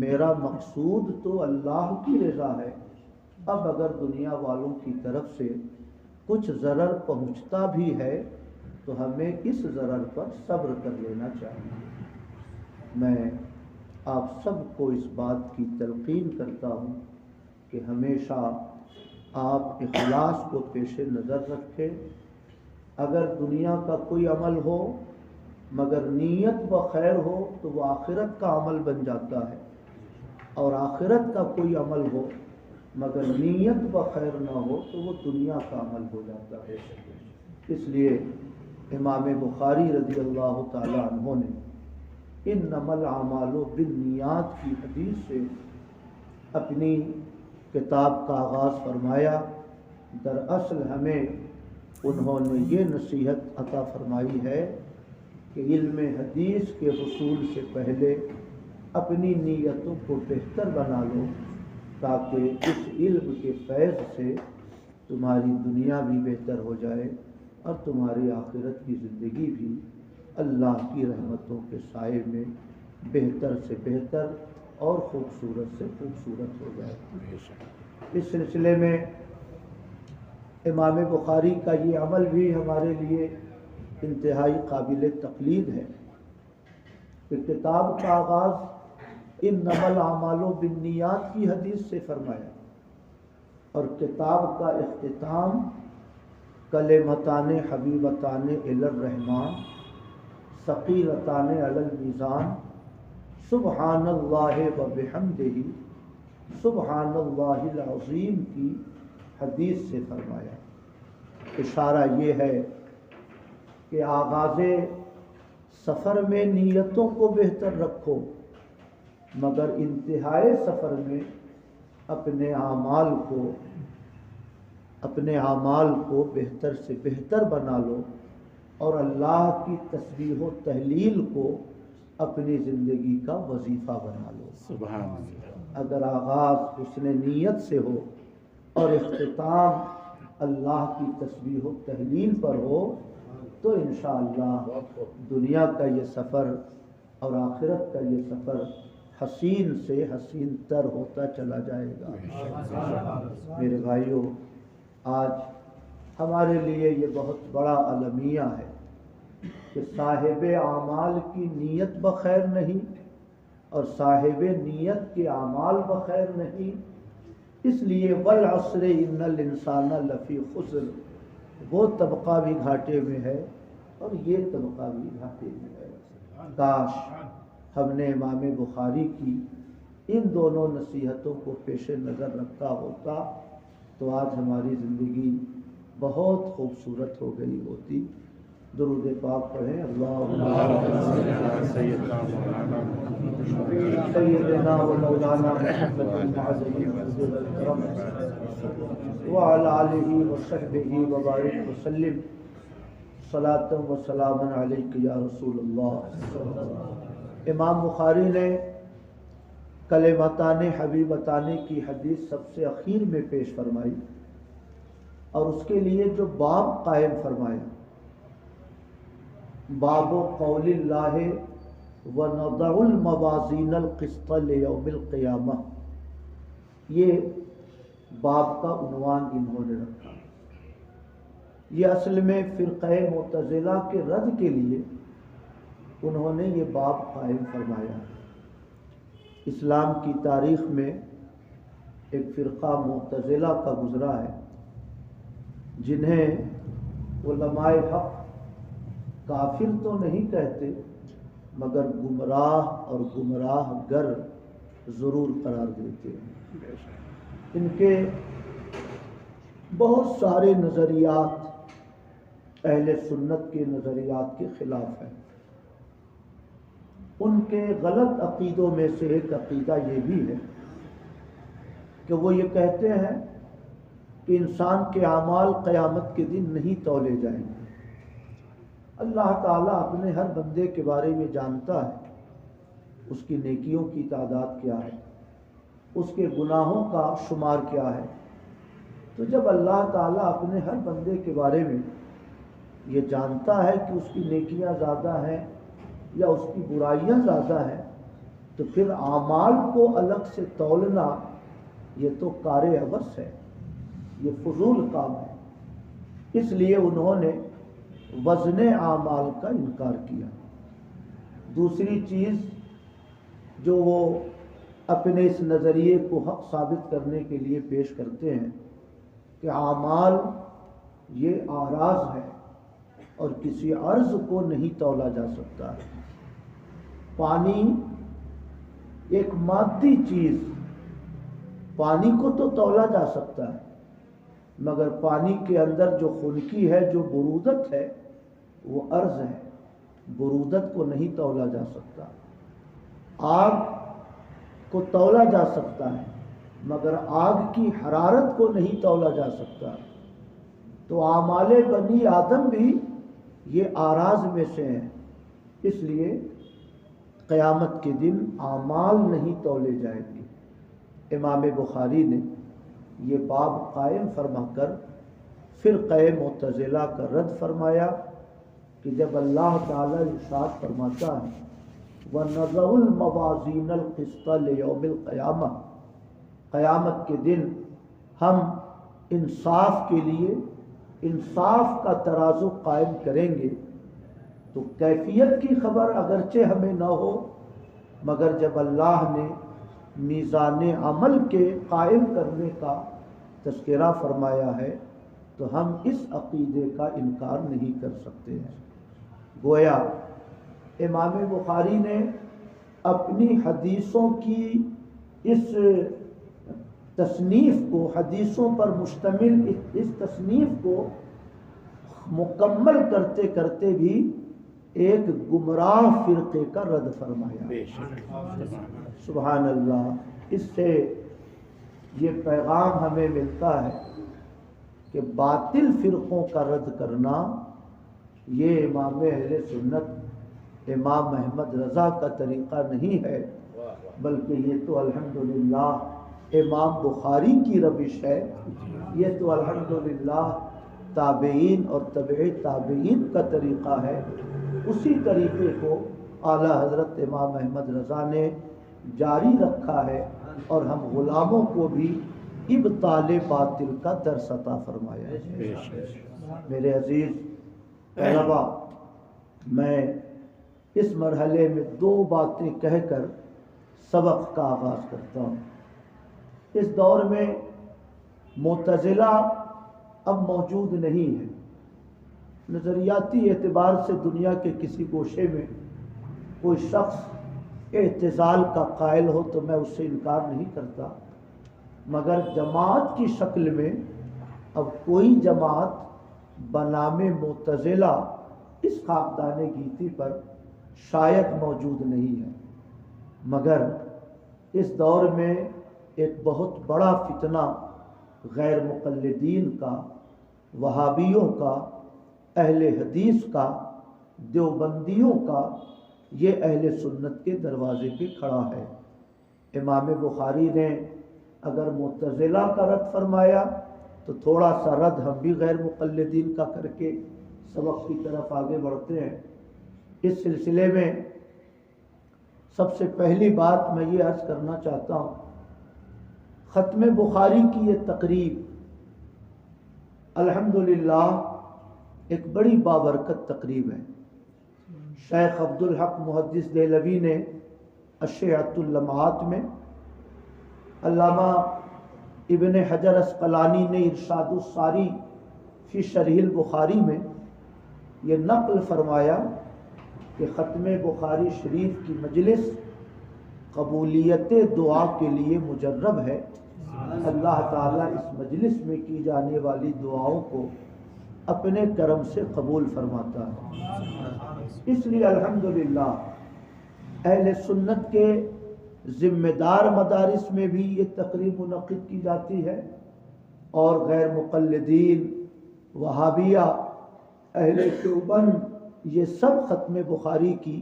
میرا مقصود تو اللہ کی رضا ہے۔ اب اگر دنیا والوں کی طرف سے کچھ ضرر پہنچتا بھی ہے تو ہمیں اس ضرر پر صبر کر لینا چاہیے۔ میں آپ سب کو اس بات کی تلقین کرتا ہوں کہ ہمیشہ آپ اخلاص کو پیش نظر رکھیں۔ اگر دنیا کا کوئی عمل ہو مگر نیت بخیر ہو تو وہ آخرت کا عمل بن جاتا ہے، اور آخرت کا کوئی عمل ہو مگر نیت بخیر نہ ہو تو وہ دنیا کا عمل ہو جاتا ہے۔ اس لیے امام بخاری رضی اللہ تعالی عنہ نے انما الاعمال بالنیات کی حدیث سے اپنی کتاب کا آغاز فرمایا۔ دراصل ہمیں انہوں نے یہ نصیحت عطا فرمائی ہے کہ علم حدیث کے حصول سے پہلے اپنی نیتوں کو بہتر بنا لو، تاکہ اس علم کے فیض سے تمہاری دنیا بھی بہتر ہو جائے اور تمہاری آخرت کی زندگی بھی اللہ کی رحمتوں کے سائے میں بہتر سے بہتر اور خوبصورت سے خوبصورت ہو جائے۔ اس سلسلے میں امام بخاری کا یہ عمل بھی ہمارے لیے انتہائی قابل تقلید ہے کہ کتاب کا آغاز انما الاعمال بالنیات کی حدیث سے فرمایا، اور کتاب کا اختتام کلمتان حبیبتان الی الرحمن ثقیلتان علی المیزان سبحان اللہ و بحمدہ سبحان اللہ العظیم کی حدیث سے فرمایا۔ اشارہ یہ ہے کہ آغاز سفر میں نیتوں کو بہتر رکھو، مگر انتہائے سفر میں اپنے اعمال کو بہتر سے بہتر بنا لو، اور اللہ کی تسبیح و تہلیل کو اپنی زندگی کا وظیفہ بنا لو۔ سبحان اللہ۔ اگر آغاز حسن نیت سے ہو اور اختتام اللہ کی تسبیح و تہلیل پر ہو تو انشاءاللہ دنیا کا یہ سفر اور آخرت کا یہ سفر حسین سے حسین تر ہوتا چلا جائے گا۔ میرے بھائیوں، آج ہمارے لیے یہ بہت بڑا المیہ ہے کہ صاحب اعمال کی نیت بخیر نہیں اور صاحب نیت کے اعمال بخیر نہیں، اس لیے والعصر ان الانسان لفی خسر، وہ طبقہ بھی گھاٹے میں ہے اور یہ طبقہ بھی گھاٹے میں ہے۔ کاش ہم نے امام بخاری کی ان دونوں نصیحتوں کو پیش نظر رکھا ہوتا تو آج ہماری زندگی بہت خوبصورت ہو گئی ہوتی۔ درود پاک پڑھیں، اللہم سیدنا و مولانا محمد المعظم وعلی آلہ وصحبہ وبارک وسلم، صلاۃ و سلام علیک یا رسول اللہ۔ امام بخاری نے کلمتان حبیبتان کی حدیث سب سے اخیر میں پیش فرمائی اور اس کے لیے جو باب قائم فرمایا، باب قول اللہ وَنَضَعُ الْمَوَازِينَ الْقِسْطَ لِيَوْمِ الْقِيَامَةِ، یہ باب کا عنوان انہوں نے رکھا۔ یہ اصل میں فرقہ معتزلہ کے رد کے لیے انہوں نے یہ باب قائم فرمایا۔ اسلام کی تاریخ میں ایک فرقہ معتزلہ کا گزرا ہے جنہیں علماء حق کافر تو نہیں کہتے مگر گمراہ اور گمراہ گر ضرور قرار دیتے ہیں۔ ان کے بہت سارے نظریات اہل سنت کے نظریات کے خلاف ہیں۔ ان کے غلط عقیدوں میں سے ایک عقیدہ یہ بھی ہے کہ وہ یہ کہتے ہیں کہ انسان کے اعمال قیامت کے دن نہیں تولے جائیں گے۔ اللہ تعالیٰ اپنے ہر بندے کے بارے میں جانتا ہے، اس کی نیکیوں کی تعداد کیا ہے، اس کے گناہوں کا شمار کیا ہے۔ تو جب اللہ تعالیٰ اپنے ہر بندے کے بارے میں یہ جانتا ہے کہ اس کی نیکیاں زیادہ ہیں یا اس کی برائیاں زیادہ ہیں، تو پھر اعمال کو الگ سے تولنا یہ تو کار عبث ہے، یہ فضول کام ہے۔ اس لیے انہوں نے وزن اعمال کا انکار کیا۔ دوسری چیز جو وہ اپنے اس نظریے کو حق ثابت کرنے کے لیے پیش کرتے ہیں کہ اعمال یہ اعراض ہے اور کسی عرض کو نہیں تولا جا سکتا ہے۔ پانی ایک مادی چیز، پانی کو تو تولا جا سکتا ہے مگر پانی کے اندر جو خنکی ہے، جو برودت ہے، وہ عرض ہے، برودت کو نہیں تولا جا سکتا۔ آگ کو تولا جا سکتا ہے مگر آگ کی حرارت کو نہیں تولا جا سکتا۔ تو اعمال بنی آدم بھی یہ اعراض میں سے ہیں، اس لیے قیامت کے دن اعمال نہیں تولے جائیں گے۔ امام بخاری نے یہ باب قائم فرما کر فرقہ معتزلہ کا رد فرمایا کہ جب اللہ تعالیٰ ارشاد فرماتا ہے وَنَضَعُ الْمَوَازِينَ الْقِسْطَ لِيَوْمِ الْقِيَامَةِ، قیامت کے دن ہم انصاف کے لیے انصاف کا ترازو قائم کریں گے، تو کیفیت کی خبر اگرچہ ہمیں نہ ہو مگر جب اللہ نے میزان عمل کے قائم کرنے کا تذکرہ فرمایا ہے تو ہم اس عقیدے کا انکار نہیں کر سکتے ہیں۔ گویا امام بخاری نے اپنی حدیثوں کی اس تصنیف کو، حدیثوں پر مشتمل اس تصنیف کو مکمل کرتے کرتے بھی ایک گمراہ فرقے کا رد فرمایا۔ سبحان اللہ۔ اس سے یہ پیغام ہمیں ملتا ہے کہ باطل فرقوں کا رد کرنا یہ امام اہل سنت امام احمد رضا کا طریقہ نہیں ہے، بلکہ یہ تو الحمدللہ امام بخاری کی روش ہے، یہ تو الحمدللہ تابعین اور تبع تابعین کا طریقہ ہے۔ اسی طریقے کو اعلیٰ حضرت امام احمد رضا نے جاری رکھا ہے، اور ہم غلاموں کو بھی ابطال باطل کا درس عطا فرمایا ہے۔ میرے عزیز طلباء، میں اس مرحلے میں 2 باتیں کہہ کر سبق کا آغاز کرتا ہوں۔ اس دور میں معتزلہ اب موجود نہیں ہے۔ نظریاتی اعتبار سے دنیا کے کسی گوشے میں کوئی شخص اعتزال کا قائل ہو تو میں اس سے انکار نہیں کرتا، مگر جماعت کی شکل میں اب کوئی جماعت بنام معتزلہ اس خاکدان گیتی پر شاید موجود نہیں ہے۔ مگر اس دور میں ایک بہت بڑا فتنہ غیر مقلدین کا، وہابیوں کا، اہل حدیث کا، دیوبندیوں کا، یہ اہل سنت کے دروازے پہ کھڑا ہے۔ امام بخاری نے اگر معتزلہ کا رد فرمایا تو تھوڑا سا رد ہم بھی غیر مقلدین کا کر کے سبق کی طرف آگے بڑھتے ہیں۔ اس سلسلے میں سب سے پہلی بات میں یہ عرض کرنا چاہتا ہوں، ختم بخاری کی یہ تقریب الحمدللہ ایک بڑی بابرکت تقریب ہے۔ شیخ عبدالحق محدث دہلوی نے اشعۃ اللمعات میں، علامہ ابن حجر اسقلانی نے ارشاد الساری فی شرح البخاری میں یہ نقل فرمایا کہ ختم بخاری شریف کی مجلس قبولیت دعا کے لیے مجرب ہے۔ اللہ تعالیٰ اس مجلس میں کی جانے والی دعاؤں کو اپنے کرم سے قبول فرماتا ہے۔ اس لیے الحمدللہ اہل سنت کے ذمہ دار مدارس میں بھی یہ تقریب منعقد کی جاتی ہے، اور غیر مقلدین، وہابیہ، اہل دیوبند، یہ سب ختم بخاری کی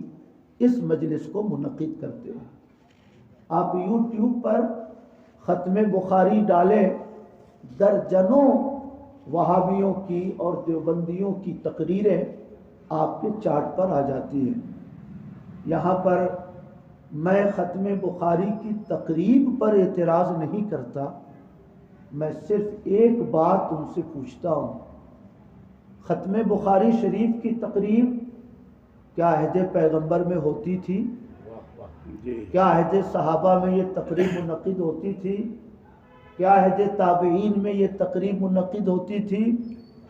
اس مجلس کو منعقد کرتے ہیں۔ آپ یوٹیوب پر ختم بخاری ڈالیں، درجنوں وہابیوں کی اور دیوبندیوں کی تقریریں آپ کے چارٹ پر آ جاتی ہیں۔ یہاں پر میں ختم بخاری کی تقریب پر اعتراض نہیں کرتا، میں صرف ایک بات ان سے پوچھتا ہوں، ختم بخاری شریف کی تقریب کیا عہد پیغمبر میں ہوتی تھی؟ کیا عہد صحابہ میں یہ تقریب منعقد ہوتی تھی؟ کیا عہد تابعین میں یہ تقریب منعقد ہوتی تھی؟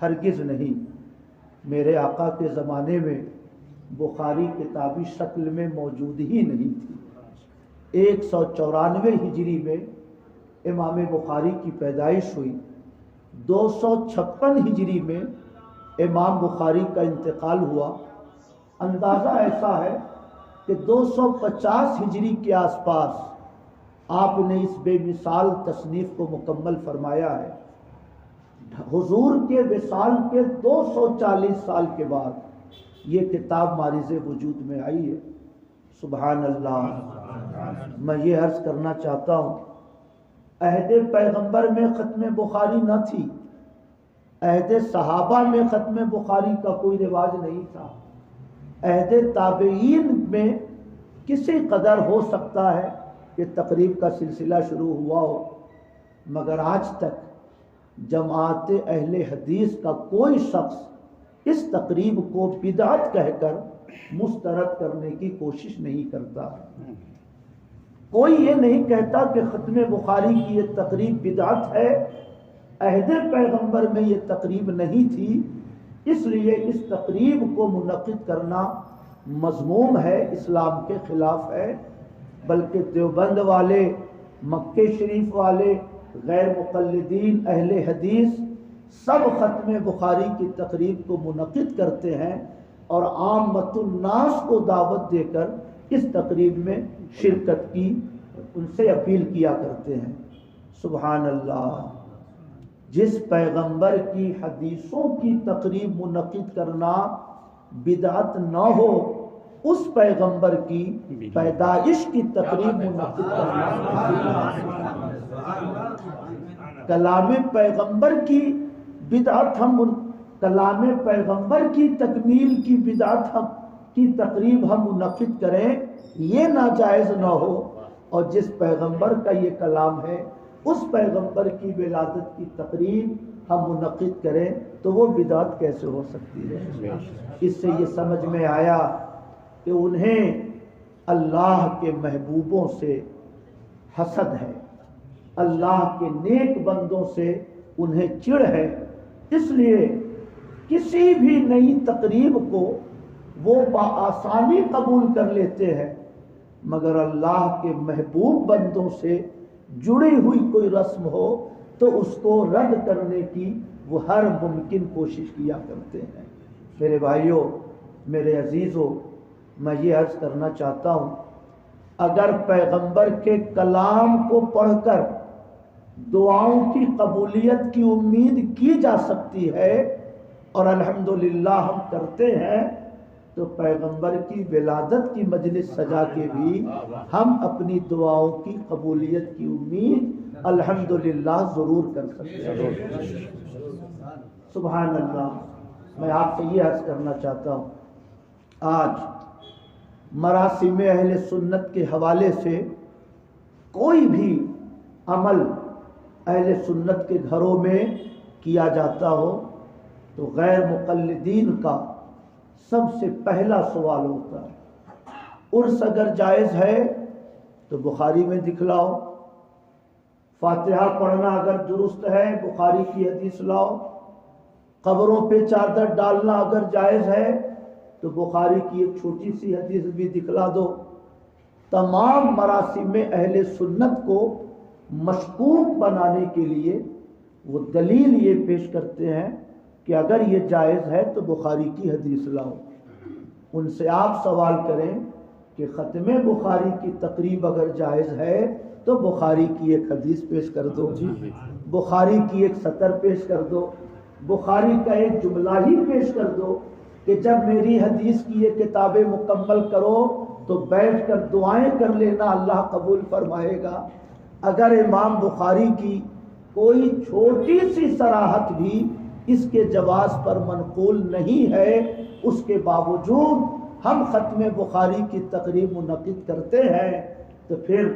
ہرگز نہیں۔ میرے آقا کے زمانے میں بخاری کتابی شکل میں موجود ہی نہیں تھی۔ 194 ہجری میں امام بخاری کی پیدائش ہوئی، 256 ہجری میں امام بخاری کا انتقال ہوا۔ اندازہ ایسا ہے کہ 250 ہجری کے آس پاس آپ نے اس بے مثال تصنیف کو مکمل فرمایا ہے۔ حضور کے وصال کے 240 سال کے بعد یہ کتاب مارز وجود میں آئی ہے۔ سبحان اللہ۔ میں یہ عرض کرنا چاہتا ہوں، عہد پیغمبر میں ختم بخاری نہ تھی، عہد صحابہ میں ختم بخاری کا کوئی رواج نہیں تھا، عہد تابعین میں کسی قدر ہو سکتا ہے کہ تقریب کا سلسلہ شروع ہوا ہو، مگر آج تک جماعت اہل حدیث کا کوئی شخص اس تقریب کو بدعت کہہ کر مسترد کرنے کی کوشش نہیں کرتا۔ کوئی یہ نہیں کہتا کہ ختم بخاری کی یہ تقریب بدعت ہے، عہد پیغمبر میں یہ تقریب نہیں تھی، اس لیے اس تقریب کو منعقد کرنا مذموم ہے، اسلام کے خلاف ہے۔ بلکہ دیوبند والے، مکہ شریف والے، غیر مقلدین، اہل حدیث سب ختم بخاری کی تقریب کو منعقد کرتے ہیں، اور عامۃ الناس کو دعوت دے کر اس تقریب میں شرکت کی ان سے اپیل کیا کرتے ہیں۔ سبحان اللہ۔ جس پیغمبر کی حدیثوں کی تقریب منعقد کرنا بدعت نہ ہو، اس پیغمبر کی پیدائش کی تقریب منعقد کرنا، کلام پیغمبر کی بدعت کلام پیغمبر کی تکمیل کی بدعت کی تقریب ہم منعقد کریں، یہ ناجائز نہ ہو، اور جس پیغمبر کا یہ کلام ہے اس پیغمبر کی ولادت کی تقریب ہم منعقد کریں تو وہ بدعت کیسے ہو سکتی ہے؟ اس سے یہ سمجھ میں آیا کہ انہیں اللہ کے محبوبوں سے حسد ہے، اللہ کے نیک بندوں سے انہیں چڑ ہے، اس لیے کسی بھی نئی تقریب کو وہ بآسانی قبول کر لیتے ہیں، مگر اللہ کے محبوب بندوں سے جڑی ہوئی کوئی رسم ہو تو اس کو رد کرنے کی وہ ہر ممکن کوشش کیا کرتے ہیں۔ میرے بھائیوں، میرے عزیزوں، میں یہ عرض کرنا چاہتا ہوں، اگر پیغمبر کے کلام کو پڑھ کر دعاؤں کی قبولیت کی امید کی جا سکتی ہے اور الحمدللہ ہم کرتے ہیں، تو پیغمبر کی ولادت کی مجلس سجا کے بھی ہم اپنی دعاؤں کی قبولیت کی امید الحمدللہ ضرور کر سکتے ہیں۔ سبحان اللہ۔ میں آپ سے یہ عرض کرنا چاہتا ہوں، آج مراسم اہل سنت کے حوالے سے کوئی بھی عمل اہل سنت کے گھروں میں کیا جاتا ہو تو غیر مقلدین کا سب سے پہلا سوال ہوتا ہے، عرس اگر جائز ہے تو بخاری میں دکھلاؤ، فاتحہ پڑھنا اگر درست ہے بخاری کی حدیث لاؤ، قبروں پہ چادر ڈالنا اگر جائز ہے تو بخاری کی ایک چھوٹی سی حدیث بھی دکھلا دو۔ تمام مراسم اہل سنت کو مشکوک بنانے کے لیے وہ دلیل یہ پیش کرتے ہیں کہ اگر یہ جائز ہے تو بخاری کی حدیث لاؤ۔ ان سے آپ سوال کریں کہ ختم بخاری کی تقریب اگر جائز ہے تو بخاری کی ایک حدیث پیش کر دو، بخاری کی ایک سطر پیش کر دو، بخاری کا ایک جملہ ہی پیش کر دو کہ جب میری حدیث کی یہ کتابیں مکمل کرو تو بیٹھ کر دعائیں کر لینا، اللہ قبول فرمائے گا۔ اگر امام بخاری کی کوئی چھوٹی سی صراحت بھی اس کے جواز پر منقول نہیں ہے، اس کے باوجود ہم ختم بخاری کی تقریب منعقد کرتے ہیں، تو پھر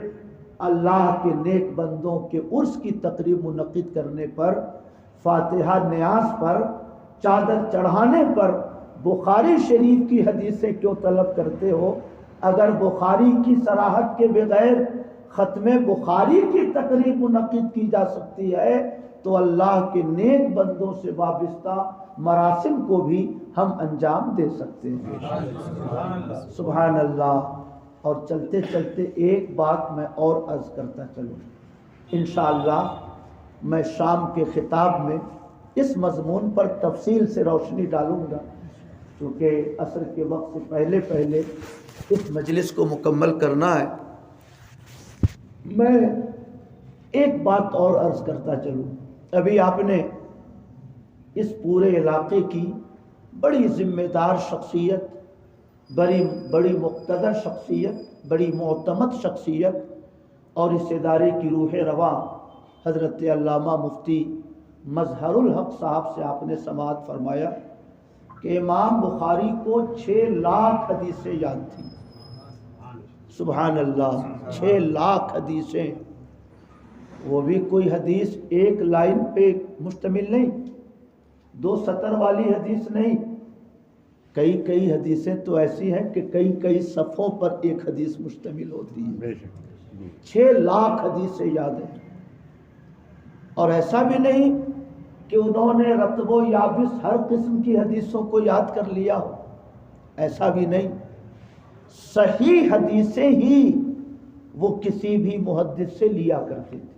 اللہ کے نیک بندوں کے عرس کی تقریب منعقد کرنے پر، فاتحہ نیاز پر، چادر چڑھانے پر بخاری شریف کی حدیثیں کیوں طلب کرتے ہو؟ اگر بخاری کی صراحت کے بغیر ختم بخاری کی تقریب منعقد کی جا سکتی ہے تو اللہ کے نیک بندوں سے وابستہ مراسم کو بھی ہم انجام دے سکتے ہیں۔ سبحان اللہ۔ اور چلتے چلتے ایک بات میں اور عرض کرتا چلوں، انشاءاللہ میں شام کے خطاب میں اس مضمون پر تفصیل سے روشنی ڈالوں گا، کیونکہ عصر کے وقت سے پہلے پہلے اس مجلس کو مکمل کرنا ہے۔ میں ایک بات اور عرض کرتا چلوں، ابھی آپ نے اس پورے علاقے کی بڑی ذمہ دار شخصیت، بڑی مقتدر شخصیت، بڑی معتمد شخصیت اور اس ادارے کی روح رواں حضرت علامہ مفتی مظہر الحق صاحب سے آپ نے سماعت فرمایا کہ امام بخاری کو 6 لاکھ حدیثیں یاد تھیں۔ سبحان اللہ، 6 لاکھ حدیثیں، وہ بھی کوئی حدیث ایک لائن پہ مشتمل نہیں، 2 سطر والی حدیث نہیں، کئی حدیثیں تو ایسی ہیں کہ کئی صفحوں پر ایک حدیث مشتمل ہوتی ہے۔ 6 لاکھ حدیثیں یاد ہیں، اور ایسا بھی نہیں کہ انہوں نے رطب و یابس ہر قسم کی حدیثوں کو یاد کر لیا ہو، ایسا بھی نہیں، صحیح حدیثیں ہی وہ کسی بھی محدث سے لیا کرتے تھے،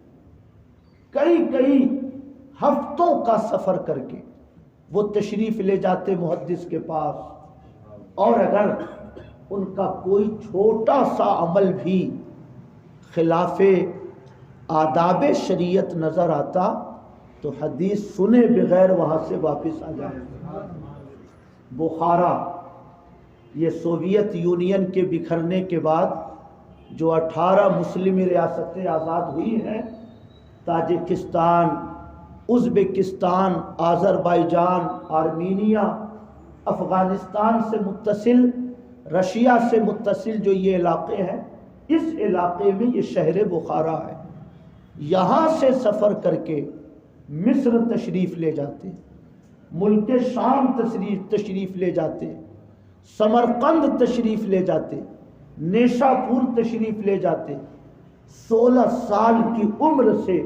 کئی ہفتوں کا سفر کر کے وہ تشریف لے جاتے محدث کے پاس، اور اگر ان کا کوئی چھوٹا سا عمل بھی خلاف آداب شریعت نظر آتا تو حدیث سنے بغیر وہاں سے واپس آ جائے۔ بخارا یہ سوویت یونین کے بکھرنے کے بعد جو 18 مسلم ریاستیں آزاد ہوئی ہیں، Tajikistan, Uzbekistan, Azerbaijan, Armenia, Afghanistan سے متصل، رشیا سے متصل جو یہ علاقے ہیں، اس علاقے میں یہ شہر بخارا ہے۔ یہاں سے سفر کر کے مصر تشریف لے جاتے، ملک شام تشریف لے جاتے، سمرقند تشریف لے جاتے، نیشا پور تشریف لے جاتے۔ 16 سال کی عمر سے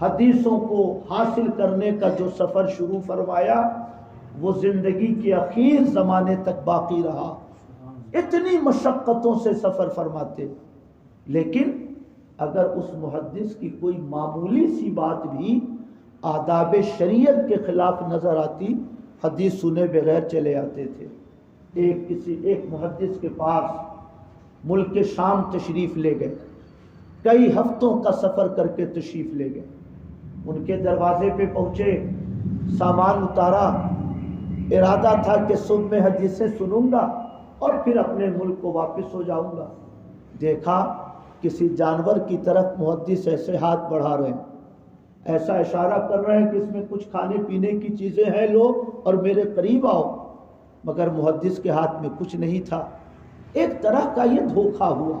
حدیثوں کو حاصل کرنے کا جو سفر شروع فرمایا، وہ زندگی کے اخیر زمانے تک باقی رہا۔ اتنی مشقتوں سے سفر فرماتے، لیکن اگر اس محدث کی کوئی معمولی سی بات بھی آداب شریعت کے خلاف نظر آتی، حدیث سنے بغیر چلے آتے تھے۔ ایک محدث کے پاس ملک شام تشریف لے گئے، کئی ہفتوں کا سفر کر کے تشریف لے گئے۔ ان کے دروازے پہ پہنچے، سامان اتارا، ارادہ تھا کہ صبح میں حدیثیں سنوں گا اور پھر اپنے ملک کو واپس ہو جاؤں گا۔ دیکھا کسی جانور کی طرف محدث ایسے ہاتھ بڑھا رہے ہیں، ایسا اشارہ کر رہے ہیں کہ اس میں کچھ کھانے پینے کی چیزیں ہیں، لو اور میرے قریب آؤ، مگر محدث کے ہاتھ میں کچھ نہیں تھا۔ ایک طرح کا یہ دھوکہ ہوا۔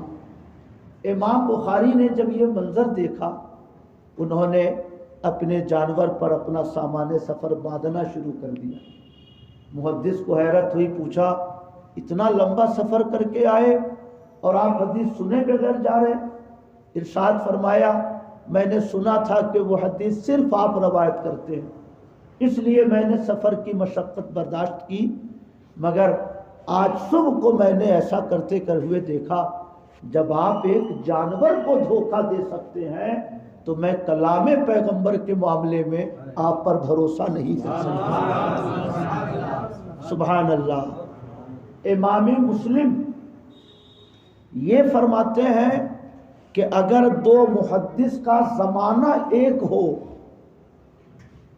امام بخاری نے جب یہ منظر دیکھا، انہوں نے اپنے جانور پر اپنا سامان سفر باندھنا شروع کر دیا۔ محدث کو حیرت ہوئی، پوچھا اتنا لمبا سفر کر کے آئے اور آپ حدیث سنے بغیر جا رہے؟ ارشاد فرمایا میں نے سنا تھا کہ وہ حدیث صرف آپ روایت کرتے ہیں، اس لیے میں نے سفر کی مشقت برداشت کی، مگر آج صبح کو میں نے ایسا کرتے ہوئے دیکھا۔ جب آپ ایک جانور کو دھوکہ دے سکتے ہیں تو میں کلام پیغمبر کے معاملے میں آپ پر بھروسہ نہیں کر سکتا۔ سبحان اللہ۔ امام مسلم یہ فرماتے ہیں کہ اگر دو محدث کا زمانہ ایک ہو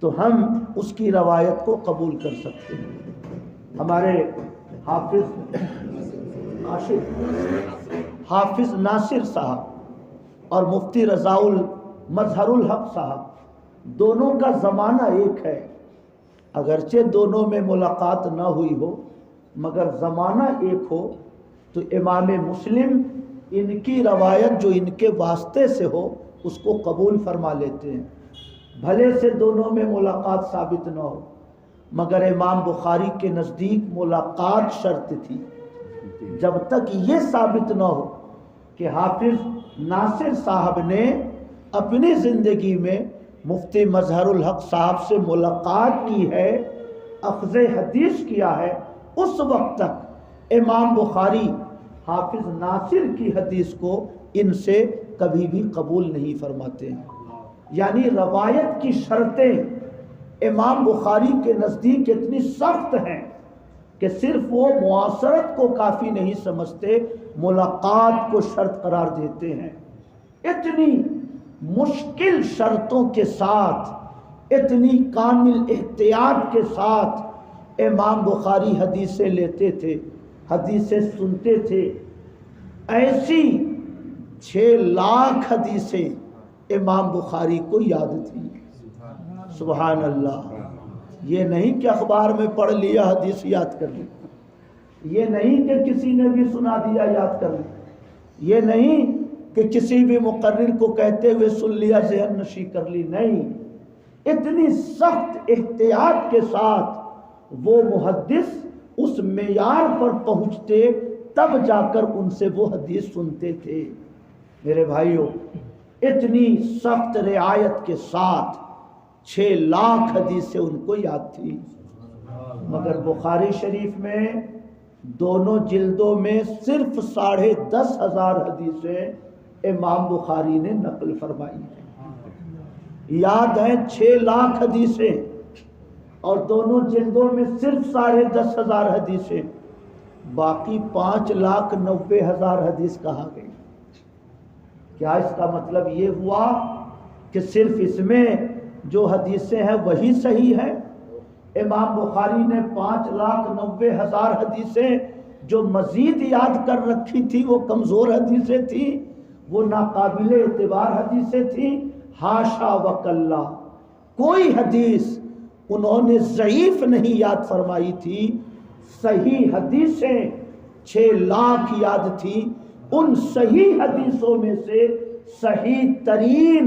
تو ہم اس کی روایت کو قبول کر سکتے ہیں۔ ہمارے حافظ ناصر صاحب اور مفتی رضا مظہر الحق صاحب، دونوں کا زمانہ ایک ہے، اگرچہ دونوں میں ملاقات نہ ہوئی ہو مگر زمانہ ایک ہو، تو امام مسلم ان کی روایت جو ان کے واسطے سے ہو اس کو قبول فرما لیتے ہیں، بھلے سے دونوں میں ملاقات ثابت نہ ہو، مگر امام بخاری کے نزدیک ملاقات شرط تھی۔ جب تک یہ ثابت نہ ہو کہ حافظ ناصر صاحب نے اپنی زندگی میں مفتی مظہر الحق صاحب سے ملاقات کی ہے، اخذ حدیث کیا ہے، اس وقت تک امام بخاری حافظ ناصر کی حدیث کو ان سے کبھی بھی قبول نہیں فرماتے ہیں۔ یعنی روایت کی شرطیں امام بخاری کے نزدیک اتنی سخت ہیں کہ صرف وہ معاصرت کو کافی نہیں سمجھتے، ملاقات کو شرط قرار دیتے ہیں۔ اتنی مشکل شرطوں کے ساتھ، اتنی کامل احتیاط کے ساتھ امام بخاری حدیثیں لیتے تھے، حدیثیں سنتے تھے۔ ایسی 6 لاکھ حدیثیں امام بخاری کو یاد تھی۔ سبحان اللہ۔ یہ نہیں کہ اخبار میں پڑھ لیا حدیث یاد کر لی، یہ نہیں کہ کسی نے بھی سنا دیا یاد کر لی، یہ نہیں کہ کسی بھی مقرر کو کہتے ہوئے سن لیا ذہن نشی کر لی، نہیں، اتنی سخت احتیاط کے ساتھ وہ محدث اس معیار پر پہنچتے تب جا کر ان سے وہ حدیث سنتے تھے۔ میرے بھائیوں، اتنی سخت رعایت کے ساتھ 6 لاکھ حدیثیں ان کو یاد تھی، مگر بخاری شریف میں دونوں جلدوں میں صرف 10,500 حدیثیں امام بخاری نے نقل فرمائی ہیں۔ یاد ہیں 6 لاکھ حدیثیں اور دونوں جلدوں میں صرف 10,500 حدیثیں، باقی 5,90,000 حدیث کہاں گئی؟ کیا اس کا مطلب یہ ہوا کہ صرف اس میں جو حدیثیں ہیں وہی صحیح ہیں؟ امام بخاری نے 5,90,000 حدیثیں جو مزید یاد کر رکھی تھی وہ کمزور حدیثیں تھیں، وہ ناقابل اعتبار حدیثیں تھیں، حاشا وکلا، کوئی حدیث انہوں نے ضعیف نہیں یاد فرمائی تھی، صحیح حدیثیں 6 لاکھ یاد تھی، ان صحیح حدیثوں میں سے صحیح ترین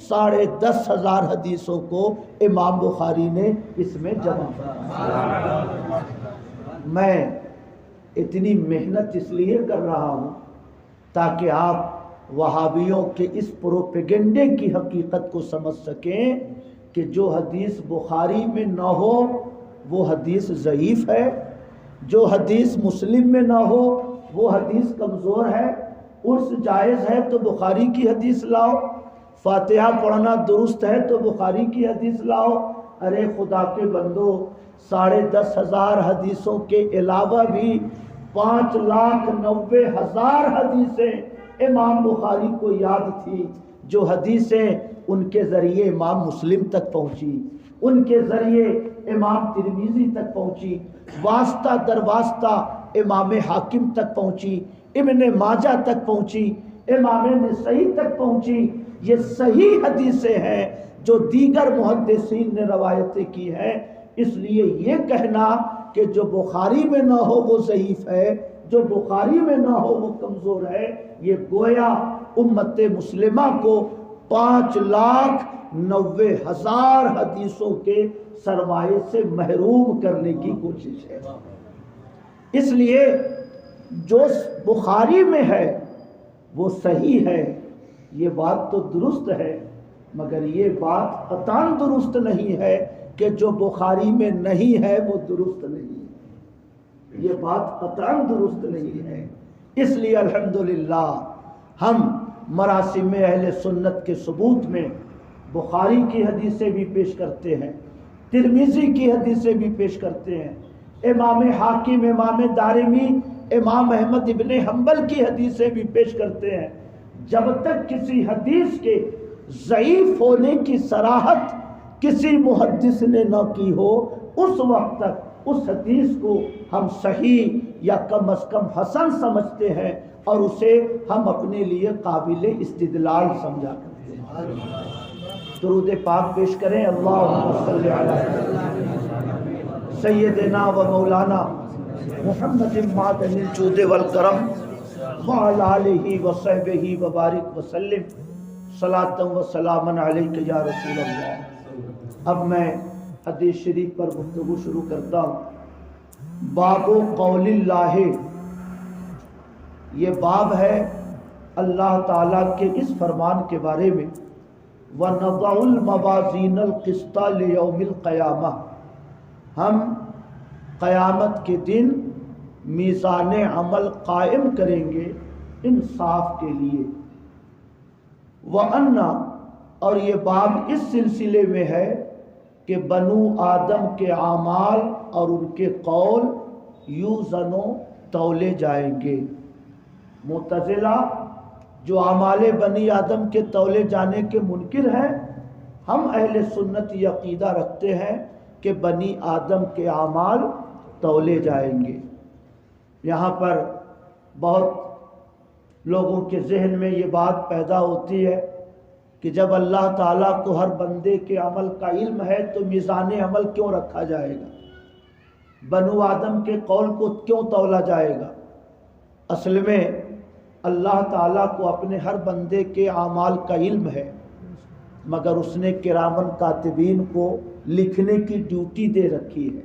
10,500 حدیثوں کو امام بخاری نے اس میں جمع کیا۔ میں اتنی محنت اس لیے کر رہا ہوں تاکہ آپ وہابیوں کے اس پروپیگنڈے کی حقیقت کو سمجھ سکیں کہ جو حدیث بخاری میں نہ ہو وہ حدیث ضعیف ہے، جو حدیث مسلم میں نہ ہو وہ حدیث کمزور ہے، عرس جائز ہے تو بخاری کی حدیث لاؤ، فاتحہ پڑھنا درست ہے تو بخاری کی حدیث لاؤ۔ ارے خدا کے بندو، 10,500 حدیثوں کے علاوہ بھی 5,90,000 حدیثیں امام بخاری کو یاد تھی، جو حدیثیں ان کے ذریعے امام مسلم تک پہنچی، ان کے ذریعے امام ترمذی تک پہنچی، واسطہ در واسطہ امام حاکم تک پہنچی، ابن ماجہ تک پہنچی، امام نسائی تک پہنچی۔ یہ صحیح حدیثیں ہیں جو دیگر محدثین نے روایتیں کی ہیں، اس لیے یہ کہنا کہ جو بخاری میں نہ ہو وہ ضعیف ہے، جو بخاری میں نہ ہو وہ کمزور ہے، یہ گویا امت مسلمہ کو 5,90,000 حدیثوں کے سرمایے سے محروم کرنے کی کوشش ہے۔ اس لیے جو بخاری میں ہے وہ صحیح ہے، یہ بات تو درست ہے، مگر یہ بات قطعاً درست نہیں ہے کہ جو بخاری میں نہیں ہے وہ درست نہیں ہے، یہ بات قطعاً درست نہیں ہے۔ اس لیے الحمدللہ ہم مراسم اہل سنت کے ثبوت میں بخاری کی حدیثیں بھی پیش کرتے ہیں، ترمذی کی حدیثیں بھی پیش کرتے ہیں، امام حاکم، امام دارمی، امام احمد ابن حنبل کی حدیثیں بھی پیش کرتے ہیں۔ جب تک کسی حدیث کے ضعیف ہونے کی صراحت کسی محدث نے نہ کی ہو، اس وقت تک اس حدیث کو ہم صحیح یا کم از کم حسن سمجھتے ہیں اور اسے ہم اپنے لیے قابل استدلال سمجھا کرتے ہیں۔ درود پاک پیش کریں۔ اللہم صلی علی سیدنا و مولانا محمد معدن الجود والکرم وعلی آلہ وصحبہ وبارک وسلم صلاۃ و سلاما علیک یا رسول اللہ۔ اب میں حدیث شریف پر گفتگو شروع کرتا ہوں۔ باب قول اللہ، یہ باب ہے اللہ تعالیٰ کے اس فرمان کے بارے میں، وَنَضَعُ الْمَوَازِينَ الْقِسْطَ لِيَوْمِ الْقِيَامَةِ، ہم قیامت کے دن میزان عمل قائم کریں گے انصاف کے لیے۔ وَأَنَّ، اور یہ باب اس سلسلے میں ہے کہ بنو آدم کے اعمال اور ان کے قول یوزنو تولے جائیں گے۔ معتزلہ جو اعمال بنی آدم کے تولے جانے کے منکر ہیں، ہم اہل سنت یہ عقیدہ رکھتے ہیں کہ بنی آدم کے اعمال تولے جائیں گے۔ یہاں پر بہت لوگوں کے ذہن میں یہ بات پیدا ہوتی ہے کہ جب اللہ تعالیٰ کو ہر بندے کے عمل کا علم ہے تو میزان عمل کیوں رکھا جائے گا، بنو آدم کے قول کو کیوں تولا جائے گا؟ اصل میں اللہ تعالیٰ کو اپنے ہر بندے کے اعمال کا علم ہے، مگر اس نے کرامن کاتبین کو لکھنے کی ڈیوٹی دے رکھی ہے۔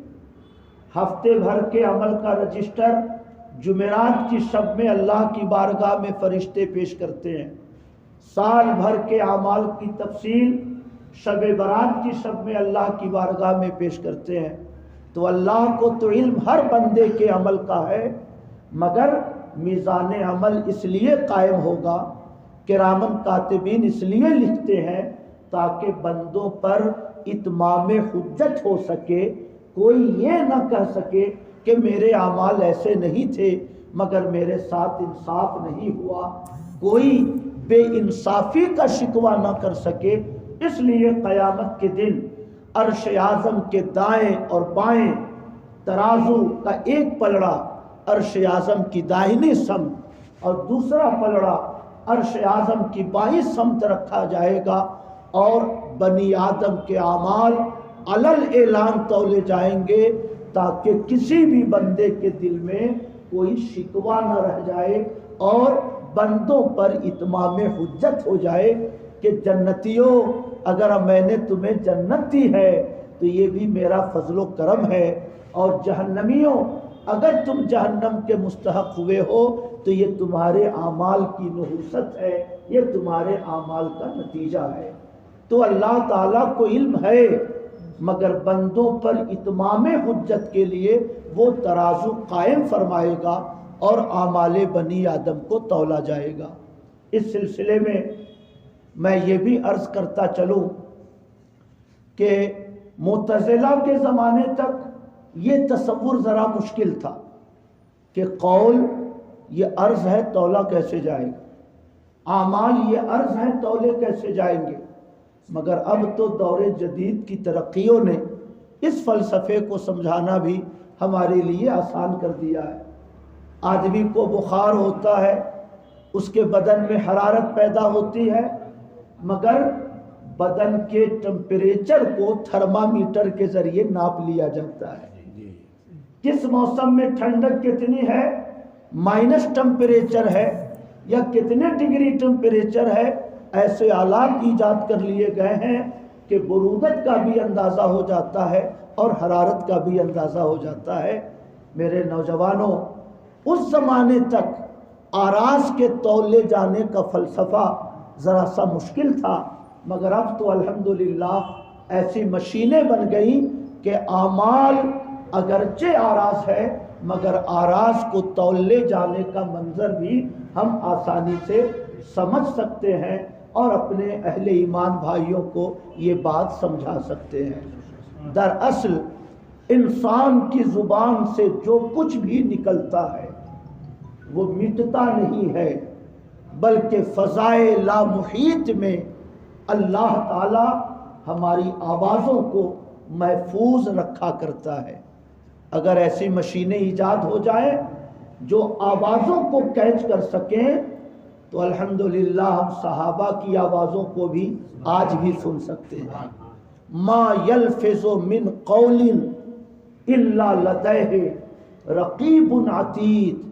ہفتے بھر کے عمل کا رجسٹر جمعرات کی شب میں اللہ کی بارگاہ میں فرشتے پیش کرتے ہیں، سال بھر کے اعمال کی تفصیل شب برات کی شب میں اللہ کی بارگاہ میں پیش کرتے ہیں۔ تو اللہ کو تو علم ہر بندے کے عمل کا ہے، مگر میزان عمل اس لیے قائم ہوگا، کرامن کاتبین اس لیے لکھتے ہیں تاکہ بندوں پر اتمام حجت ہو سکے، کوئی یہ نہ کہہ سکے کہ میرے اعمال ایسے نہیں تھے مگر میرے ساتھ انصاف نہیں ہوا، کوئی بے انصافی کا شکوہ نہ کر سکے۔ اس لیے قیامت کے دن عرش اعظم کے دائیں اور بائیں ترازو کا ایک پلڑا عرش اعظم کی داہنی سمت اور دوسرا پلڑا عرش اعظم کی بائیں سمت رکھا جائے گا، اور بنی آدم کے اعمال علل اعلان تولے جائیں گے تاکہ کسی بھی بندے کے دل میں کوئی شکوہ نہ رہ جائے اور بندوں پر اتمام حجت ہو جائے کہ جنتیوں، اگر میں نے تمہیں جنت دی ہے تو یہ بھی میرا فضل و کرم ہے، اور جہنمیوں اگر تم جہنم کے مستحق ہوئے ہو تو یہ تمہارے اعمال کی نحوست ہے، یہ تمہارے اعمال کا نتیجہ ہے۔ تو اللہ تعالیٰ کو علم ہے، مگر بندوں پر اتمام حجت کے لیے وہ ترازو قائم فرمائے گا اور اعمال بنی آدم کو تولا جائے گا۔ اس سلسلے میں یہ بھی عرض کرتا چلوں کہ معتزلہ کے زمانے تک یہ تصور ذرا مشکل تھا کہ قول یہ عرض ہے تولا کیسے جائے گا، اعمال یہ عرض ہے تولے کیسے جائیں گے، مگر اب تو دور جدید کی ترقیوں نے اس فلسفے کو سمجھانا بھی ہمارے لیے آسان کر دیا ہے۔ آدمی کو بخار ہوتا ہے، اس کے بدن میں حرارت پیدا ہوتی ہے، مگر بدن کے ٹمپریچر کو تھرمامیٹر کے ذریعے ناپ لیا جاتا ہے۔ کس موسم میں ٹھنڈک کتنی ہے، مائنس ٹمپریچر ہے یا کتنے ڈگری ٹمپریچر ہے، ایسے آلات ایجاد کر لیے گئے ہیں کہ برودت کا بھی اندازہ ہو جاتا ہے اور حرارت کا بھی اندازہ ہو جاتا ہے۔ میرے نوجوانوں، اس زمانے تک آراز کے تولے جانے کا فلسفہ ذرا سا مشکل تھا، مگر اب تو الحمدللہ ایسی مشینیں بن گئیں کہ اعمال اگرچہ آراز ہے مگر آراز کو تولے جانے کا منظر بھی ہم آسانی سے سمجھ سکتے ہیں اور اپنے اہل ایمان بھائیوں کو یہ بات سمجھا سکتے ہیں۔ دراصل انسان کی زبان سے جو کچھ بھی نکلتا ہے وہ مٹتا نہیں ہے، بلکہ فضائے لامحیط میں اللہ تعالی ہماری آوازوں کو محفوظ رکھا کرتا ہے۔ اگر ایسی مشینیں ایجاد ہو جائیں جو آوازوں کو کیچ کر سکیں تو الحمدللہ ہم صحابہ کی آوازوں کو بھی آج بھی سن سکتے ہیں۔ ما یلفظ من قول الا لدیہ رقیب عتید،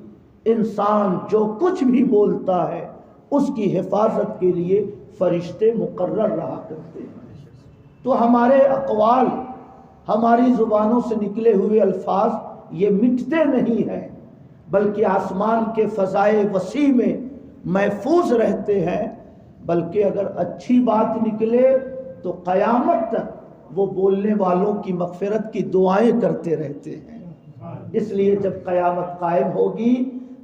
انسان جو کچھ بھی بولتا ہے اس کی حفاظت کے لیے فرشتے مقرر رہا کرتے ہیں۔ تو ہمارے اقوال، ہماری زبانوں سے نکلے ہوئے الفاظ یہ مٹتے نہیں ہیں، بلکہ آسمان کے فضائے وسیع میں محفوظ رہتے ہیں، بلکہ اگر اچھی بات نکلے تو قیامت تک وہ بولنے والوں کی مغفرت کی دعائیں کرتے رہتے ہیں۔ اس لیے جب قیامت قائم ہوگی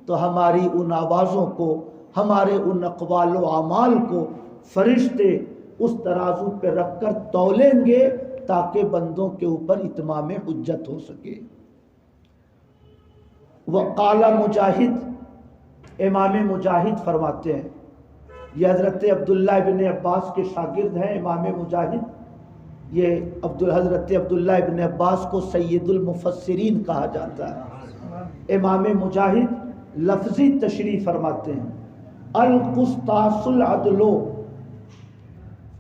تو ہماری ان آوازوں کو، ہمارے ان اقوال و اعمال کو فرشتے اس ترازو پہ رکھ کر تولیں گے تاکہ بندوں کے اوپر اتمام حجت ہو سکے۔ وقال مجاہد، امام مجاہد فرماتے ہیں، یہ حضرت عبداللہ ابن عباس کے شاگرد ہیں امام مجاہد، یہ حضرت عبداللہ ابن عباس کو سید المفسرین کہا جاتا ہے۔ امام مجاہد لفظی تشریح فرماتے ہیں، القسطاس العدلو،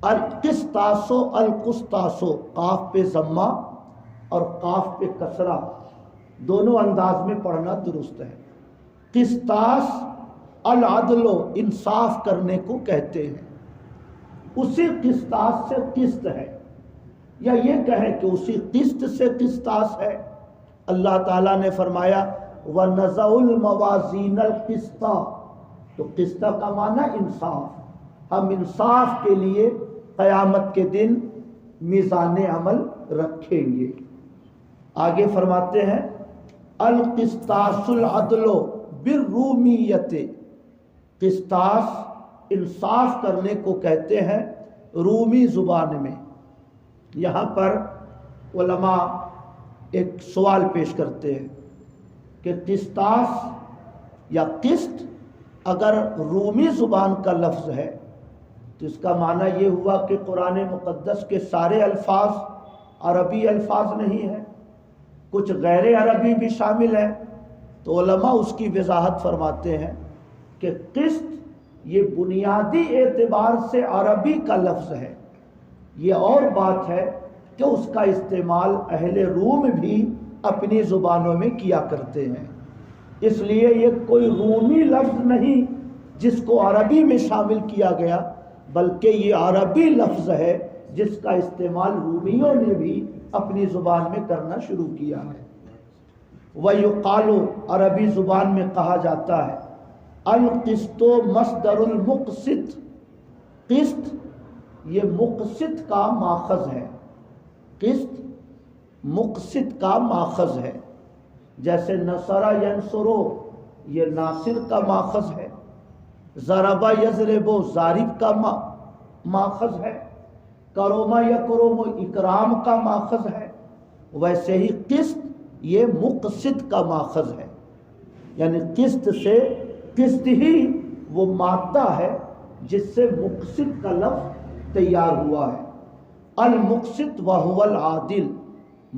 القسطاسو القسطاسو، قاف پہ ضمہ اور قاف پہ کسرہ دونوں انداز میں پڑھنا درست ہے۔ قسطاس العدلو، انصاف کرنے کو کہتے ہیں، اسی قسطاس سے قسط ہے، یا یہ کہیں کہ اسی قسط سے قسطاس ہے۔ اللہ تعالیٰ نے فرمایا وَنَزَعُ الْمَوَازِينَ الْقِسْطَ، تو قسط کا معنی انصاف، ہم انصاف کے لیے قیامت کے دن میزان عمل رکھیں گے۔ آگے فرماتے ہیں القسطاس العدل بالرومیت، قسطاس انصاف کرنے کو کہتے ہیں رومی زبان میں۔ یہاں پر علماء ایک سوال پیش کرتے ہیں کہ قسطاس یا قسط اگر رومی زبان کا لفظ ہے تو اس کا معنی یہ ہوا کہ قرآن مقدس کے سارے الفاظ عربی الفاظ نہیں ہیں، کچھ غیر عربی بھی شامل ہیں، تو علماء اس کی وضاحت فرماتے ہیں کہ قسط یہ بنیادی اعتبار سے عربی کا لفظ ہے، یہ اور بات ہے کہ اس کا استعمال اہل روم بھی اپنی زبانوں میں کیا کرتے ہیں، اس لیے یہ کوئی رومی لفظ نہیں جس کو عربی میں شامل کیا گیا، بلکہ یہ عربی لفظ ہے جس کا استعمال رومیوں نے بھی اپنی زبان میں کرنا شروع کیا ہے۔ وَيُقَالُ عربی زبان میں کہا جاتا ہے القسط مصدر المقسط، قسط یہ مقسط کا ماخذ ہے، قسط مقسط کا ماخذ ہے، جیسے نصر ینصرو یہ ناصر کا ماخذ ہے، ضرب یضرب ضارب کا ماخذ ہے، کرم یکرم اکرام کا ماخذ ہے، ویسے ہی قسط یہ مقسط کا ماخذ ہے، یعنی قسط سے قسط ہی وہ مادہ ہے جس سے مقسط کا لفظ تیار ہوا ہے۔ المقسط وہو العادل،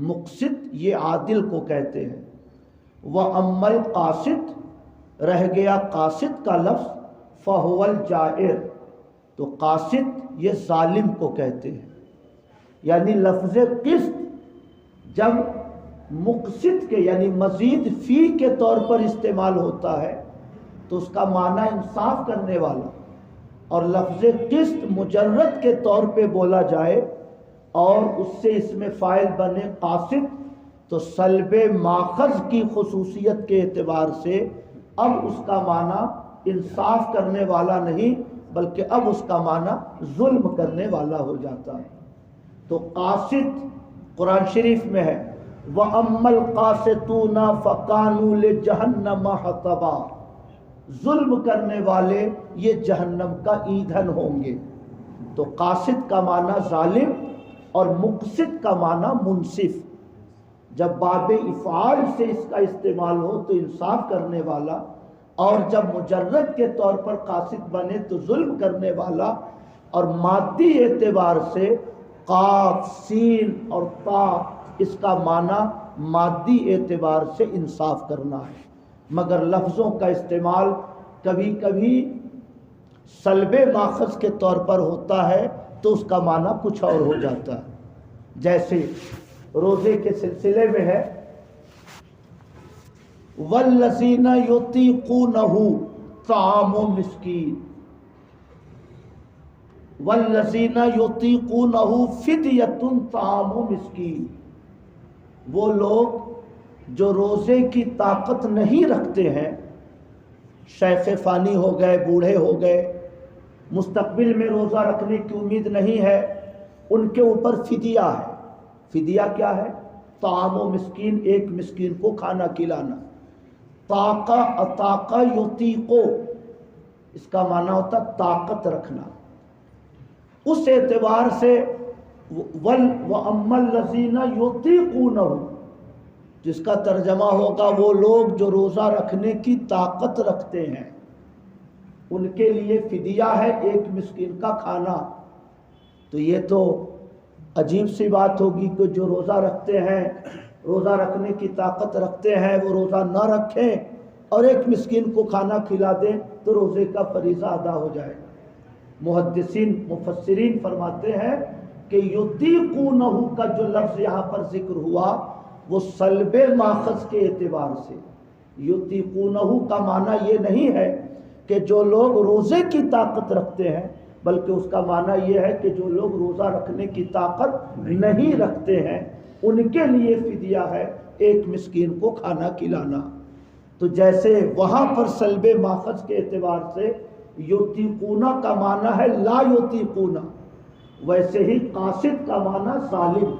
مقسط یہ عادل کو کہتے ہیں۔ وَأَمَّا الْقَاسِطُ رہ گیا قاسط کا لفظ، فَهُوَ الْجَائِرُ تو قاسط یہ ظالم کو کہتے ہیں، یعنی لفظ قسط جب مقسط کے یعنی مزید فی کے طور پر استعمال ہوتا ہے تو اس کا معنی انصاف کرنے والا، اور لفظ قسط مجرد کے طور پہ بولا جائے اور اس سے اس میں فاعل بنے قاسط تو سلب ماخذ کی خصوصیت کے اعتبار سے اب اس کا معنی انصاف کرنے والا نہیں بلکہ اب اس کا معنی ظلم کرنے والا ہو جاتا ہے۔ تو قاسط قرآن شریف میں ہے وَأَمَّا الْقَاسِطُونَ فَكَانُوا لِجَهَنَّمَ حَطَبًا، ظلم کرنے والے یہ جہنم کا ایندھن ہوں گے۔ تو قاسط کا معنی ظالم اور مقسط کا معنی منصف، جب باب افعال سے اس کا استعمال ہو تو انصاف کرنے والا، اور جب مجرد کے طور پر قاسط بنے تو ظلم کرنے والا، اور مادی اعتبار سے قاف سین اور تا اس کا معنی مادی اعتبار سے انصاف کرنا ہے، مگر لفظوں کا استعمال کبھی کبھی سلب ماخذ کے طور پر ہوتا ہے تو اس کا معنی کچھ اور ہو جاتا ہے۔ جیسے روزے کے سلسلے میں ہے وَالَّذِينَ يُطِيقُونَهُ طَعَامُ مِسْكِينٍ، وَالَّذِينَ يُطِيقُونَهُ فِدْيَةٌ طَعَامُ مِسْكِينٍ، وہ لوگ جو روزے کی طاقت نہیں رکھتے ہیں، شیخ فانی ہو گئے، بوڑھے ہو گئے، مستقبل میں روزہ رکھنے کی امید نہیں ہے، ان کے اوپر فدیہ ہے۔ فدیہ کیا ہے؟ طعام و مسکین، ایک مسکین کو کھانا کھلانا۔ طاقہ اطاقہ یطیقو اس کا معنی ہوتا طاقت رکھنا، اس اعتبار سے وَأَمَّا الَّذِينَ يُطِيقُونَهُ جس کا ترجمہ ہوگا وہ لوگ جو روزہ رکھنے کی طاقت رکھتے ہیں، ان کے لیے فدیہ ہے ایک مسکین کا کھانا۔ تو یہ تو عجیب سی بات ہوگی کہ جو روزہ رکھتے ہیں، روزہ رکھنے کی طاقت رکھتے ہیں، وہ روزہ نہ رکھیں اور ایک مسکین کو کھانا کھلا دیں تو روزے کا فریضہ ادا ہو جائے گا۔ محدثین مفسرین فرماتے ہیں کہ یطیقونہ کا جو لفظ یہاں پر ذکر ہوا وہ سلب ماخذ کے اعتبار سے، یطیقونہ کا معنی یہ نہیں ہے کہ جو لوگ روزے کی طاقت رکھتے ہیں، بلکہ اس کا معنی یہ ہے کہ جو لوگ روزہ رکھنے کی طاقت نہیں رکھتے ہیں ان کے لیے فدیہ ہے ایک مسکین کو کھانا کھلانا۔ تو جیسے وہاں پر سلب ماخذ کے اعتبار سے یطیقونہ کا معنی ہے لا یطیقونہ، ویسے ہی قاسط کا معنی ظالم۔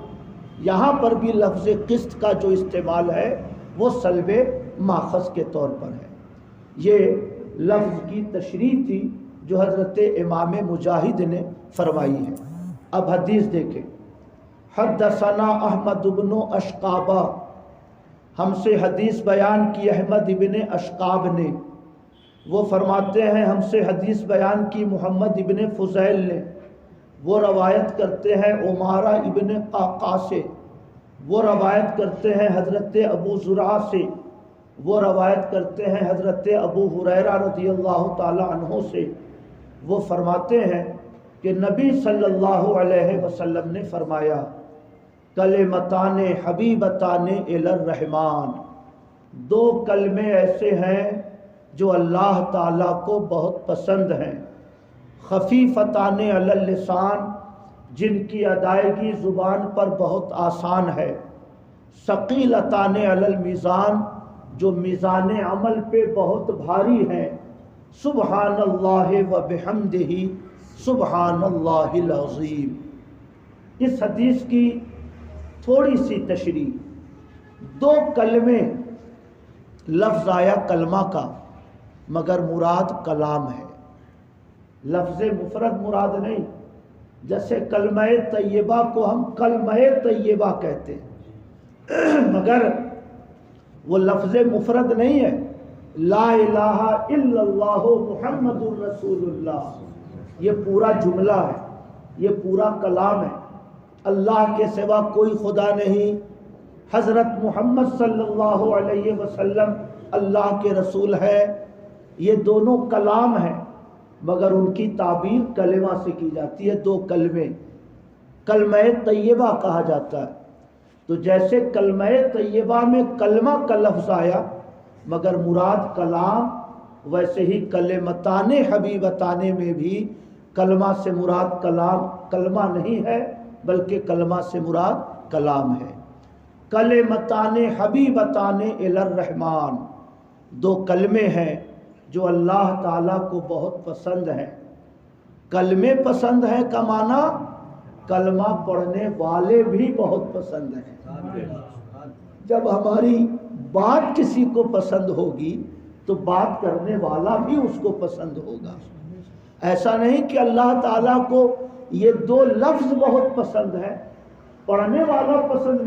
یہاں پر بھی لفظ قسط کا جو استعمال ہے وہ سلب ماخذ کے طور پر ہے۔ یہ لفظ کی تشریح تھی جو حضرت امام مجاہد نے فرمائی ہے۔ اب حدیث دیکھیں۔ حدثنا احمد بن اشقابہ، ہم سے حدیث بیان کی احمد ابن اشقاب نے، وہ فرماتے ہیں ہم سے حدیث بیان کی محمد ابن فضیل نے، وہ روایت کرتے ہیں عمارہ ابن قعقاع سے، وہ روایت کرتے ہیں حضرت ابو زرعہ سے، وہ روایت کرتے ہیں حضرت ابو ہریرہ رضی اللہ تعالی عنہ سے، وہ فرماتے ہیں کہ نبی صلی اللہ علیہ وسلم نے فرمایا کلمتان حبیبتان الی الرحمن، دو کلمے ایسے ہیں جو اللہ تعالیٰ کو بہت پسند ہیں، خفیفتان علی اللسان، جن کی ادائیگی زبان پر بہت آسان ہے، ثقیلتان علی المیزان، جو میزان عمل پہ بہت بھاری ہیں، سبحان اللہ و بحمدہ سبحان اللہ العظیم۔ اس حدیث کی تھوڑی سی تشریح، دو کلمے، لفظ آیا کلمہ کا مگر مراد کلام ہے، لفظ مفرد مراد نہیں، جیسے کلمہ طیبہ کو ہم کلمہ طیبہ کہتے ہیں مگر وہ لفظ مفرد نہیں ہے، لا الہ الا اللہ محمد الرسول اللہ، یہ پورا جملہ ہے، یہ پورا کلام ہے، اللہ کے سوا کوئی خدا نہیں، حضرت محمد صلی اللہ علیہ وسلم اللہ کے رسول ہے، یہ دونوں کلام ہیں مگر ان کی تعبیر کلمہ سے کی جاتی ہے، دو کلمے، کلمہ طیبہ کہا جاتا ہے۔ تو جیسے کلمہ طیبہ میں کلمہ کا لفظ آیا مگر مراد کلام، ویسے ہی کلمتان حبیبتان میں بھی کلمہ سے مراد کلام، کلمہ نہیں ہے بلکہ کلمہ سے مراد کلام ہے۔ کلمتان حبیبتان الی الرحمن، دو کلمے ہیں جو اللہ تعالیٰ کو بہت پسند ہیں۔ کلمے پسند ہیں کا معنی کلمہ پڑھنے والے بھی بہت پسند ہیں۔ جب ہماری بات کسی کو پسند ہوگی تو بات کرنے والا بھی اس کو پسند ہوگا۔ ایسا نہیں کہ اللہ تعالیٰ کو یہ دو لفظ بہت پسند ہے، پڑھنے والا پسند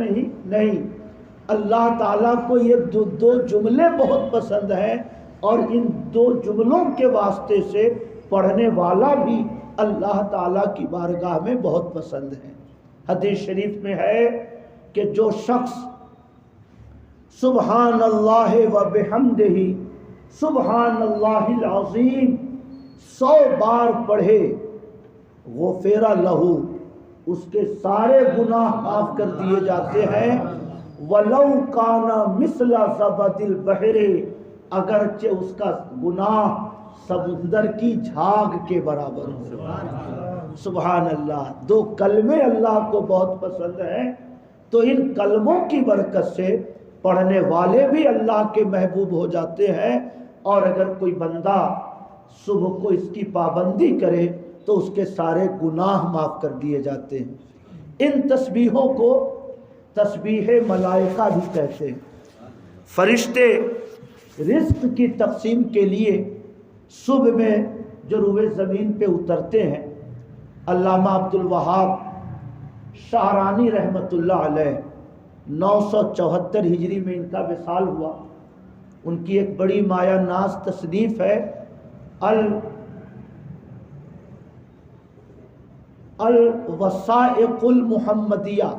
نہیں، اللہ تعالیٰ کو یہ دو جملے بہت پسند ہیں اور ان دو جملوں کے واسطے سے پڑھنے والا بھی اللہ تعالیٰ کی بارگاہ میں بہت پسند ہے۔ حدیث شریف میں ہے کہ جو شخص سبحان اللہ و بحمدہ سبحان اللہ العظیم 100 بار پڑھے غفر لہ، اس کے سارے گناہ معاف کر دیے جاتے ہیں، وَلَوْ كَانَ مِثْلَ زَبَدِ الْبَحْرِ، اگرچہ اس کا گناہ سمندر کی جھاگ کے برابر ہو۔ سبحان اللہ، دو کلمے اللہ کو بہت پسند ہیں، تو ان کلموں کی برکت سے پڑھنے والے بھی اللہ کے محبوب ہو جاتے ہیں، اور اگر کوئی بندہ صبح کو اس کی پابندی کرے تو اس کے سارے گناہ معاف کر دیے جاتے ہیں۔ ان تسبیحوں کو تسبیح ملائکہ بھی کہتے ہیں۔ فرشتے رزق کی تقسیم کے لیے صبح میں جو روئے زمین پہ اترتے ہیں، علامہ عبد الوہاب شاہرانی رحمۃ اللہ علیہ 974 ہجری میں ان کا وصال ہوا۔ ان کی ایک بڑی مایہ ناز تصنیف ہے الوثائق المحمدیہ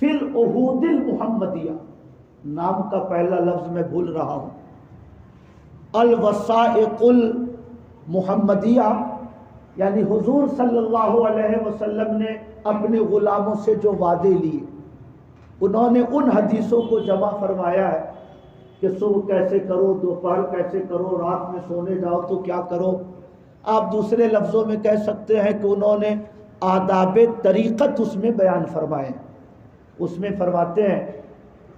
فی العہود المحمدیہ، نام کا پہلا لفظ میں بھول رہا ہوں۔ الوثائق المحمدیہ یعنی حضور صلی اللہ علیہ وسلم نے اپنے غلاموں سے جو وعدے لیے، انہوں نے ان حدیثوں کو جمع فرمایا ہے کہ صبح کیسے کرو، دوپہر کیسے کرو، رات میں سونے جاؤ تو کیا کرو۔ آپ دوسرے لفظوں میں کہہ سکتے ہیں کہ انہوں نے آداب طریقت اس میں بیان فرمائے۔ اس میں فرماتے ہیں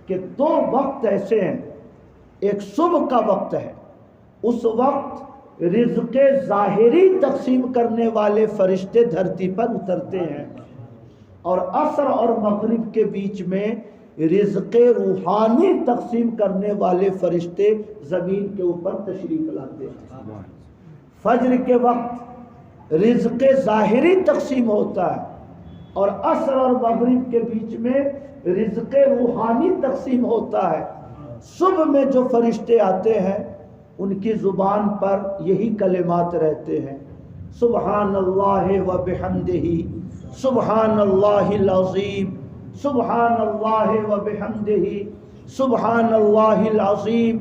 کہ دو وقت ایسے ہیں، ایک صبح کا وقت ہے، اس وقت رزق ظاہری تقسیم کرنے والے فرشتے دھرتی پر اترتے ہیں، اور عصر اور مغرب کے بیچ میں رزق روحانی تقسیم کرنے والے فرشتے زمین کے اوپر تشریف لاتے ہیں۔ فجر کے وقت رزق ظاہری تقسیم ہوتا ہے، اور عصر اور مغرب کے بیچ میں رزق روحانی تقسیم ہوتا ہے۔ صبح میں جو فرشتے آتے ہیں ان کی زبان پر یہی کلمات رہتے ہیں، سبحان اللہ و بحمدہ سبحان اللہ العظیم سبحان اللہ و بحمدہ سبحان اللہ العظیم۔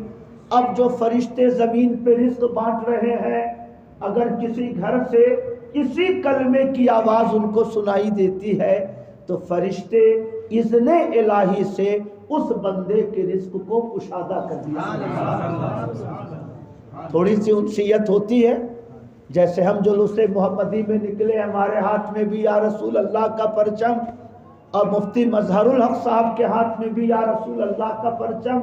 اب جو فرشتے زمین پہ رزق بانٹ رہے ہیں، اگر کسی گھر سے کسی کلمے کی آواز ان کو سنائی دیتی ہے تو فرشتے اذن الہی سے اس بندے کے رزق کو کشادہ کر دیا۔ تھوڑی سی انسیت ہوتی ہے، جیسے ہم جلوس محمدی میں نکلے، ہمارے ہاتھ میں بھی یا رسول اللہ کا پرچم، اور مفتی مظہر الحق صاحب کے ہاتھ میں بھی یا رسول اللہ کا پرچم،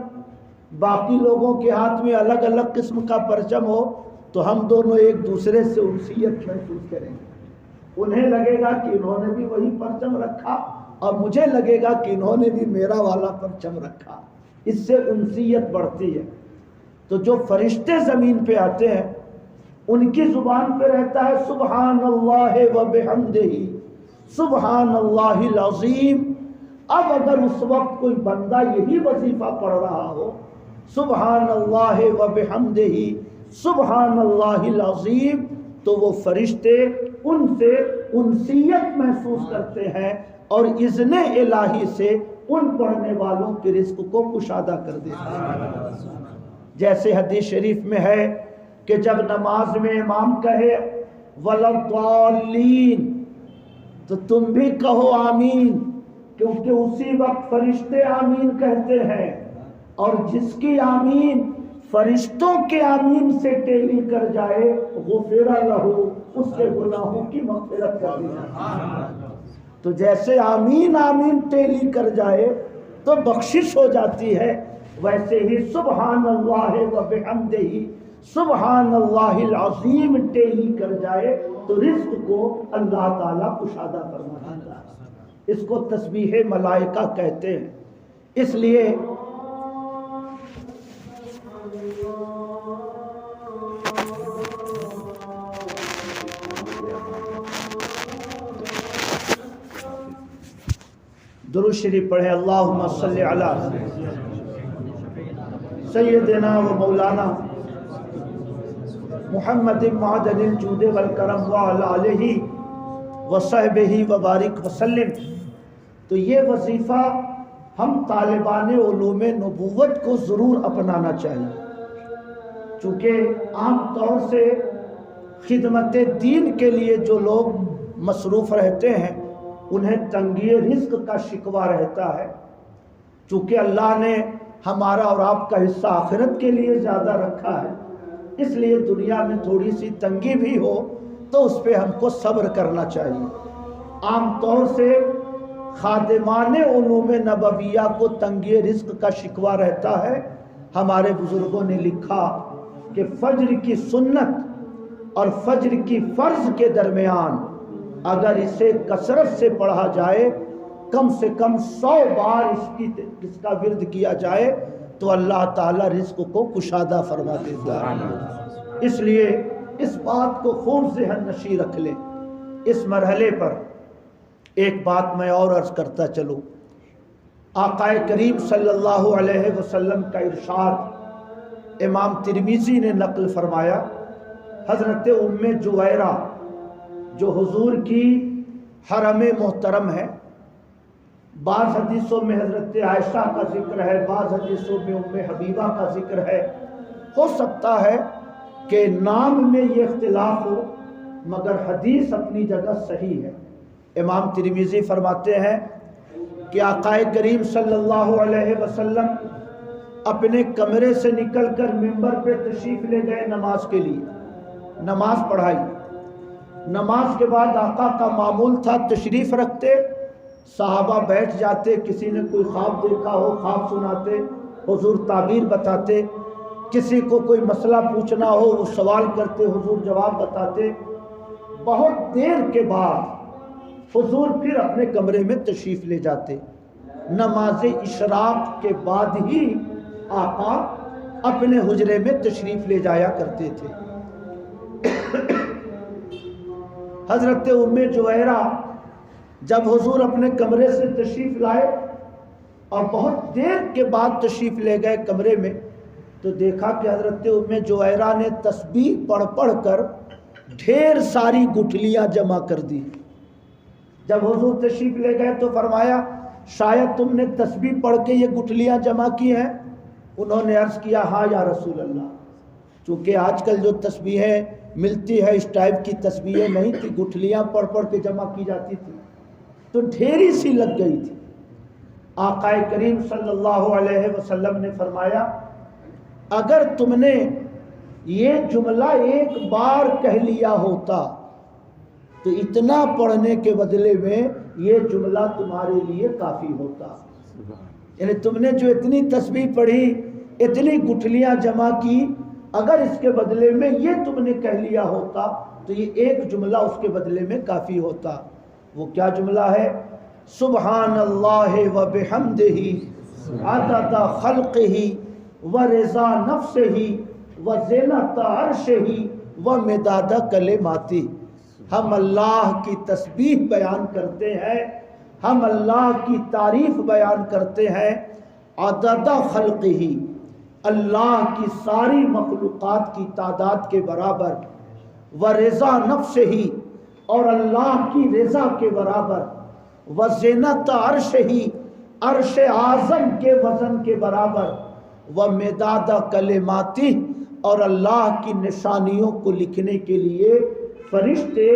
باقی لوگوں کے ہاتھ میں الگ الگ قسم کا پرچم ہو، تو ہم دونوں ایک دوسرے سے انسیت محسوس کریں گے۔ انہیں لگے گا کہ انہوں نے بھی وہی پرچم رکھا، اور مجھے لگے گا کہ انہوں نے بھی میرا والا پرچم رکھا، اس سے انسیت بڑھتی ہے۔ تو جو فرشتے زمین پہ آتے ہیں ان کی زبان پہ رہتا ہے سبحان اللہ و بحمدہ، سبحان اللہ العظیم۔ اب اگر اس وقت کوئی بندہ یہی وظیفہ پڑھ رہا ہو، سبحان اللہ و بحمدہ سبحان اللہ العظیم، تو وہ فرشتے ان سے انسیت محسوس کرتے ہیں اور اذن الہی سے ان پڑھنے والوں کے رزق کو کشادہ کر دیتے ہیں۔ جیسے حدیث شریف میں ہے کہ جب نماز میں امام کہے وَلَضَّالِّينَ تو تم بھی کہو آمین، کیونکہ اسی وقت فرشتے آمین کہتے ہیں، اور جس کی آمین فرشتوں کے آمین سے ٹیلی کر جائے غفر لہ، اس کے گناہوں کی مغفرت کر دی جائے۔ تو جیسے آمین آمین ٹیلی کر جائے تو بخشش ہو جاتی ہے، ویسے ہی سبحان اللہ و بحمدہ سبحان اللہ العظیم ٹیلی کر جائے تو رزق کو اللہ تعالیٰ کشادہ فرما دیتا ہے۔ اس کو تسبیح ملائکہ کہتے ہیں۔ اس لیے درود شریف پڑھے، اللہم صلی علی سیدنا و مولانا محمد معدن الجود والکرم وعلی آلہ وصحبہ وبارک وسلم۔ تو یہ وظیفہ ہم طالبان علوم نبوت کو ضرور اپنانا چاہیے، چونکہ عام طور سے خدمت دین کے لیے جو لوگ مصروف رہتے ہیں انہیں تنگی رزق کا شکوہ رہتا ہے۔ چونکہ اللہ نے ہمارا اور آپ کا حصہ آخرت کے لیے زیادہ رکھا ہے، اس لیے دنیا میں تھوڑی سی تنگی بھی ہو تو اس پہ ہم کو صبر کرنا چاہیے۔ عام طور سے خادمان علوم نبویہ کو تنگی رزق کا شکوہ رہتا ہے۔ ہمارے بزرگوں نے لکھا کہ فجر کی سنت اور فجر کی فرض کے درمیان اگر اسے کثرت سے پڑھا جائے، کم سے کم 100 بار اس کا ورد کیا جائے تو اللہ تعالیٰ رزق کو کشادہ فرما دیتا ہے۔ اس لیے اس بات کو خوب ذہن نشیں رکھ لیں۔ اس مرحلے پر ایک بات میں اور عرض کرتا چلوں۔ آقا کریم صلی اللہ علیہ وسلم کا ارشاد امام ترمذی نے نقل فرمایا، حضرت ام جویرہ جو حضور کی حرم محترم ہے، بعض حدیثوں میں حضرت عائشہ کا ذکر ہے، بعض حدیثوں میں ام حبیبہ کا ذکر ہے، ہو سکتا ہے کہ نام میں یہ اختلاف ہو مگر حدیث اپنی جگہ صحیح ہے۔ امام ترمذی فرماتے ہیں کہ آقا کریم صلی اللہ علیہ وسلم اپنے کمرے سے نکل کر منبر پہ تشریف لے گئے نماز کے لیے، نماز پڑھائی۔ نماز کے بعد آقا کا معمول تھا تشریف رکھتے، صحابہ بیٹھ جاتے، کسی نے کوئی خواب دیکھا ہو خواب سناتے، حضور تعبیر بتاتے، کسی کو کوئی مسئلہ پوچھنا ہو وہ سوال کرتے، حضور جواب بتاتے۔ بہت دیر کے بعد حضور پھر اپنے کمرے میں تشریف لے جاتے۔ نماز اشراق کے بعد ہی آقا اپنے حجرے میں تشریف لے جایا کرتے تھے۔ حضرت ام جویرہ جب حضور اپنے کمرے سے تشریف لائے اور بہت دیر کے بعد تشریف لے گئے کمرے میں، تو دیکھا کہ حضرت ام جویرہ نے تسبیح پڑھ پڑھ کر ڈھیر ساری گٹھلیاں جمع کر دی۔ جب حضور تشریف لے گئے تو فرمایا شاید تم نے تسبیح پڑھ کے یہ گٹھلیاں جمع کی ہیں؟ انہوں نے عرض کیا ہاں یا رسول اللہ، چونکہ آج کل جو تسبیحیں ملتی ہے اس ٹائپ کی تسبیحیں نہیں تھی، گٹھلیاں پڑھ پڑھ کے جمع کی جاتی تھی، تو ڈھیری سی لگ گئی تھی۔ آقا کریم صلی اللہ علیہ وسلم نے فرمایا اگر تم نے یہ جملہ ایک بار کہہ لیا ہوتا تو اتنا پڑھنے کے بدلے میں یہ جملہ تمہارے لیے کافی ہوتا۔ یعنی تم نے جو اتنی تسبیح پڑھی، اتنی گٹھلیاں جمع کی، اگر اس کے بدلے میں یہ تم نے کہہ لیا ہوتا تو یہ ایک جملہ اس کے بدلے میں کافی ہوتا۔ وہ کیا جملہ ہے؟ سبحان اللہ و بحمدہ عدد خلقہ و رضا نفسہ و زینت عرشہ و مداد کلماتہ۔ ہم اللہ کی تسبیح بیان کرتے ہیں، ہم اللہ کی تعریف بیان کرتے ہیں، عدد خلقہ، اللہ کی ساری مخلوقات کی تعداد کے برابر، و رضا نفسہ، اور اللہ کی رضا کے برابر، و زینت عرشہ، عرش اعظم کے وزن کے برابر، و مداد کلماتہ، اور اللہ کی نشانیوں کو لکھنے کے لیے فرشتے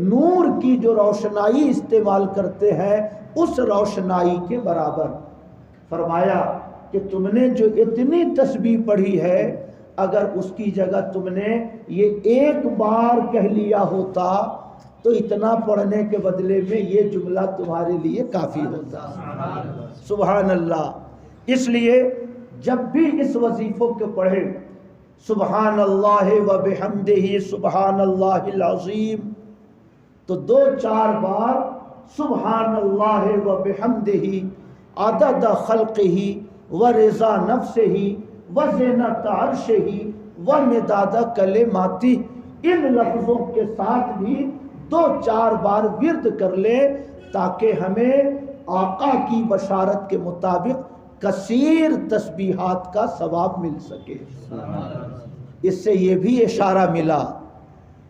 نور کی جو روشنائی استعمال کرتے ہیں اس روشنائی کے برابر۔ فرمایا کہ تم نے جو اتنی تسبیح پڑھی ہے، اگر اس کی جگہ تم نے یہ ایک بار کہہ لیا ہوتا تو اتنا پڑھنے کے بدلے میں یہ جملہ تمہارے لیے کافی ہوتا۔ سبحان اللہ۔ اس لیے جب بھی اس وظیفوں کو پڑھے، سبحان اللہ و بحمدہ سبحان اللہ العظیم، تو 2-4 بار سبحان اللہ و بحمدہ عدد خلقہ و رضا نفسہ و زینت عرشہ و مداد کلماتہ، ان لفظوں کے ساتھ بھی 2-4 بار ورد کر لیں تاکہ ہمیں آقا کی بشارت کے مطابق کثیر تسبیحات کا ثواب مل سکے۔ اس سے یہ بھی اشارہ ملا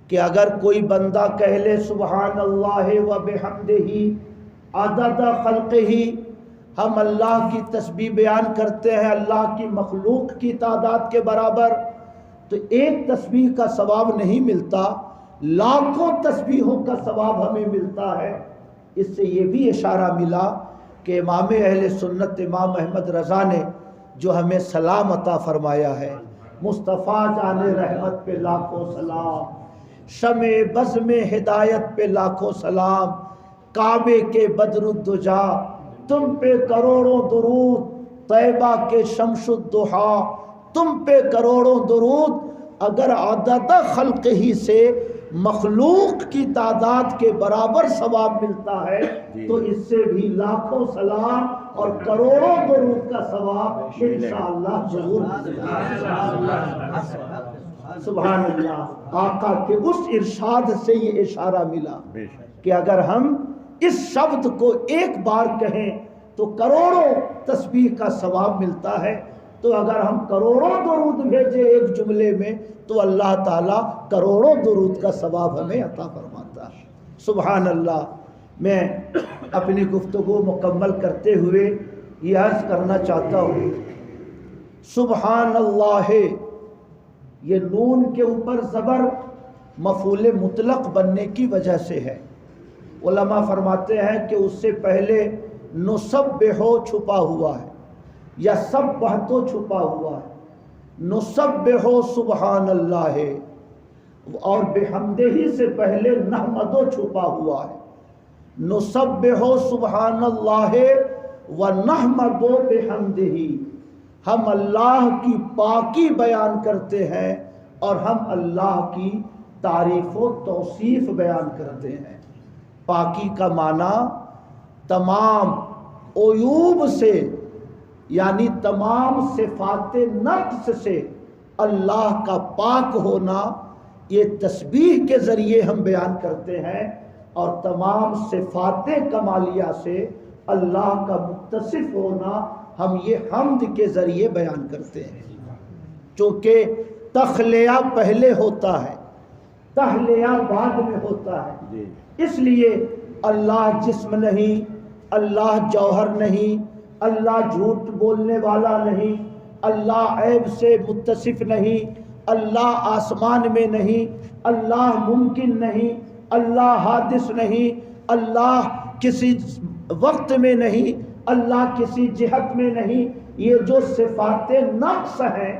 کہ اگر کوئی بندہ کہہ لے سبحان اللہ و بحمدہ عدد خلقہ، ہم اللہ کی تسبیح بیان کرتے ہیں اللہ کی مخلوق کی تعداد کے برابر، تو ایک تسبیح کا ثواب نہیں ملتا، لاکھوں تسبیحوں کا ثواب ہمیں ملتا ہے۔ اس سے یہ بھی اشارہ ملا کہ امام اہل سنت امام احمد رضا نے جو ہمیں سلام عطا فرمایا ہے، مصطفیٰ جان رحمت پہ لاکھوں سلام، شمع بزم ہدایت پہ لاکھوں سلام، کعبے کے بدر الدجا تم پہ کروڑوں درود، طیبہ کے شمس الضحیٰ تم پہ کروڑوں درود۔ اگر عدد خلق ہی سے مخلوق کی تعداد کے برابر ثواب ملتا ہے تو اس سے بھی لاکھوں سلام اور کروڑوں درود کا ثواب انشاءاللہ ضرور ملتا ہے۔ سبحان اللہ۔ آقا کے اس ارشاد سے یہ اشارہ ملا کہ اگر ہم اس شبد کو ایک بار کہیں تو کروڑوں تسبیح کا ثواب ملتا ہے، تو اگر ہم کروڑوں درود بھیجیں ایک جملے میں تو اللہ تعالیٰ کروڑوں درود کا ثواب ہمیں عطا فرماتا ہے۔ سبحان اللہ۔ میں اپنی گفتگو مکمل کرتے ہوئے یہ عرض کرنا چاہتا ہوں، سبحان اللہ، یہ نون کے اوپر زبر مفعول مطلق بننے کی وجہ سے ہے۔ علماء فرماتے ہیں کہ اس سے پہلے نسبح چھپا ہوا ہے یا سبحت چھپا ہوا ہے۔ نسبح سبحان اللہ، اور بحمدہ سے پہلے نحمد چھپا ہوا ہے۔ نسبح سبحان اللہ و نحمد بحمدہ، ہم اللہ کی پاکی بیان کرتے ہیں اور ہم اللہ کی تعریف و توصیف بیان کرتے ہیں۔ پاکی کا معنی تمام عیوب سے، یعنی تمام صفات نقص سے اللہ کا پاک ہونا، یہ تسبیح کے ذریعے ہم بیان کرتے ہیں، اور تمام صفات کمالیہ سے اللہ کا متصف ہونا ہم یہ حمد کے ذریعے بیان کرتے ہیں۔ چونکہ تخلیہ پہلے ہوتا ہے، تہلیہ بعد میں ہوتا ہے، اس لیے اللہ جسم نہیں، اللہ جوہر نہیں، اللہ جھوٹ بولنے والا نہیں، اللہ عیب سے متصف نہیں، اللہ آسمان میں نہیں، اللہ ممکن نہیں، اللہ حادث نہیں، اللہ کسی وقت میں نہیں، اللہ کسی جہت میں نہیں. یہ جو صفات نقص ہیں،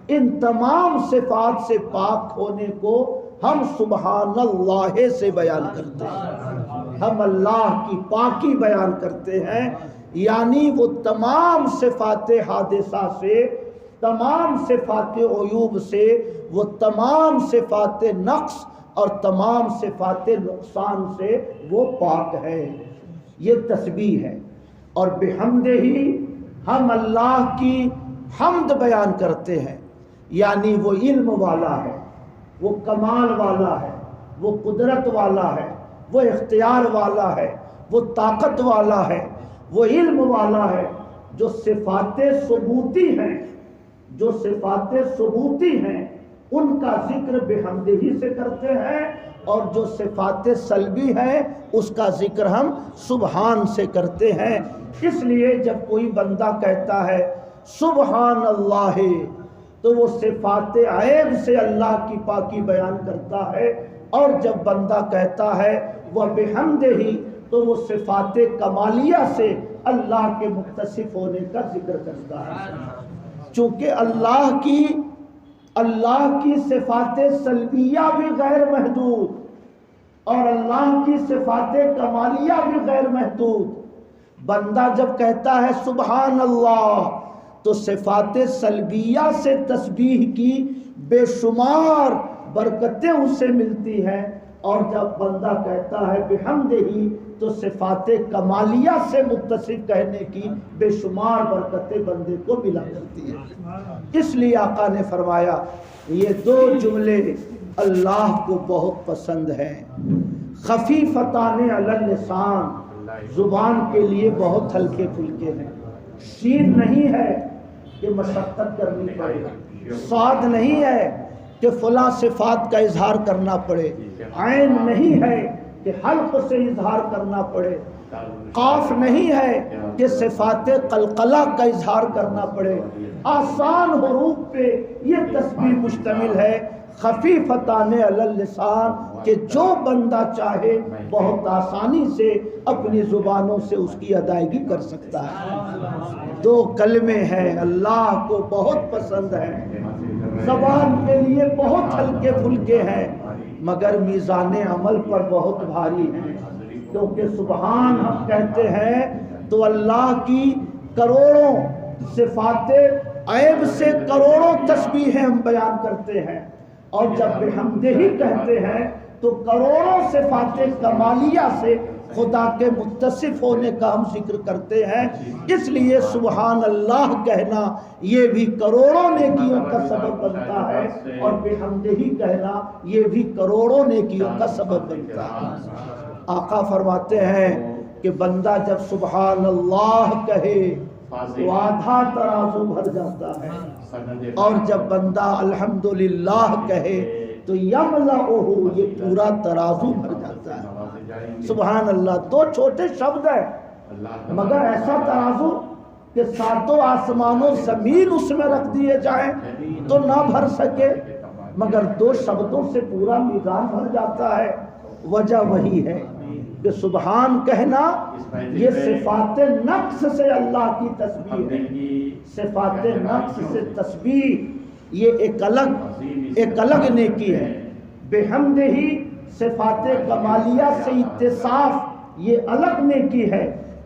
ان تمام صفات سے پاک ہونے کو ہم سبحان اللہ سے بیان کرتے ہیں. ہم اللہ کی پاکی بیان کرتے ہیں، یعنی وہ تمام صفات حادثہ سے، تمام صفات عیوب سے، وہ تمام صفات نقص اور تمام صفات نقصان سے وہ پاک ہے. یہ تسبیح ہے. اور بحمدہ ہم اللہ کی حمد بیان کرتے ہیں، یعنی وہ علم والا ہے، وہ کمال والا ہے، وہ قدرت والا ہے، وہ اختیار والا ہے، وہ طاقت والا ہے، وہ علم والا ہے. جو صفات ثبوتی ہیں، جو صفات ثبوتی ہیں ان کا ذکر بحمدہ سے کرتے ہیں، اور جو صفات سلبی ہیں اس کا ذکر ہم سبحان سے کرتے ہیں. اس لیے جب کوئی بندہ کہتا ہے سبحان اللہ تو وہ صفات عیب سے اللہ کی پاکی بیان کرتا ہے، اور جب بندہ کہتا ہے وہ بحمدہ تو وہ صفات کمالیہ سے اللہ کے متصف ہونے کا ذکر کرتا ہے. چونکہ اللہ کی صفات سلبیہ بھی غیر محدود اور اللہ کی صفات کمالیہ بھی غیر محدود. بندہ جب کہتا ہے سبحان اللہ تو صفات سلبیہ سے تسبیح کی بے شمار برکتیں اس سے ملتی ہیں، اور جب بندہ کہتا ہے بحمدہ تو صفات کمالیہ سے متصف کہنے کی بے شمار برکتیں بندے کو ملا کرتی ہیں. اس لیے آقا نے فرمایا یہ دو جملے اللہ کو بہت پسند ہیں. خفیفتان علی اللسان، زبان کے لیے بہت ہلکے پھلکے ہیں. شین نہیں ہے کہ مشقت کرنی پڑے، صاد نہیں ہے کہ فلاں صفات کا اظہار کرنا پڑے، عین نہیں ہے کہ حلق سے اظہار کرنا پڑے، قاف نہیں ہے کہ صفات قلقلہ کا اظہار کرنا پڑے. آسان حروف پہ یہ تسبیح مشتمل ہے، خفیفتان علی اللسان، کہ جو بندہ چاہے بہت آسانی سے اپنی زبانوں سے اس کی ادائیگی کر سکتا ہے. دو کلمے ہیں، اللہ کو بہت پسند ہے، زبان کے لیے بہت ہلکے پھلکے ہیں، مگر میزان عمل پر بہت بھاری ہیں. کیونکہ سبحان ہم کہتے ہیں تو اللہ کی کروڑوں صفات عیب سے کروڑوں تسبیحیں ہم بیان کرتے ہیں، اور جب بحمدہ کہتے ہیں تو کروڑوں صفات کمالیہ سے خدا کے متصف ہونے کا ہم ذکر کرتے ہیں. اس لیے سبحان اللہ کہنا یہ بھی کروڑوں نیکیوں کا سبب بنتا ہے، اور بحمدہ کہنا یہ بھی کروڑوں نیکیوں کا سبب بنتا ہے. آقا فرماتے ہیں کہ بندہ جب سبحان اللہ کہے تو آدھا ترازو بھر جاتا ہے، اور جب بندہ الحمدللہ کہے تو یملأہ، یہ پورا ترازو بھر جاتا ہے. سبحان اللہ دو چھوٹے شبد ہیں، مگر ایسا ترازو کہ ساتوں آسمانوں زمین اس میں رکھ دیے جائیں تو نہ بھر سکے، مگر دو شبدوں سے پورا میزان بھر جاتا ہے. وجہ وہی ہے کہ سبحان کہنا یہ صفات نقص سے اللہ کی تسبیح ہے. صفات نقص سے تسبیح یہ ایک الگ نیکی ہے. بحمدہ صفات کمالیہ سے اتصاف یہ الگ نیکی ہے،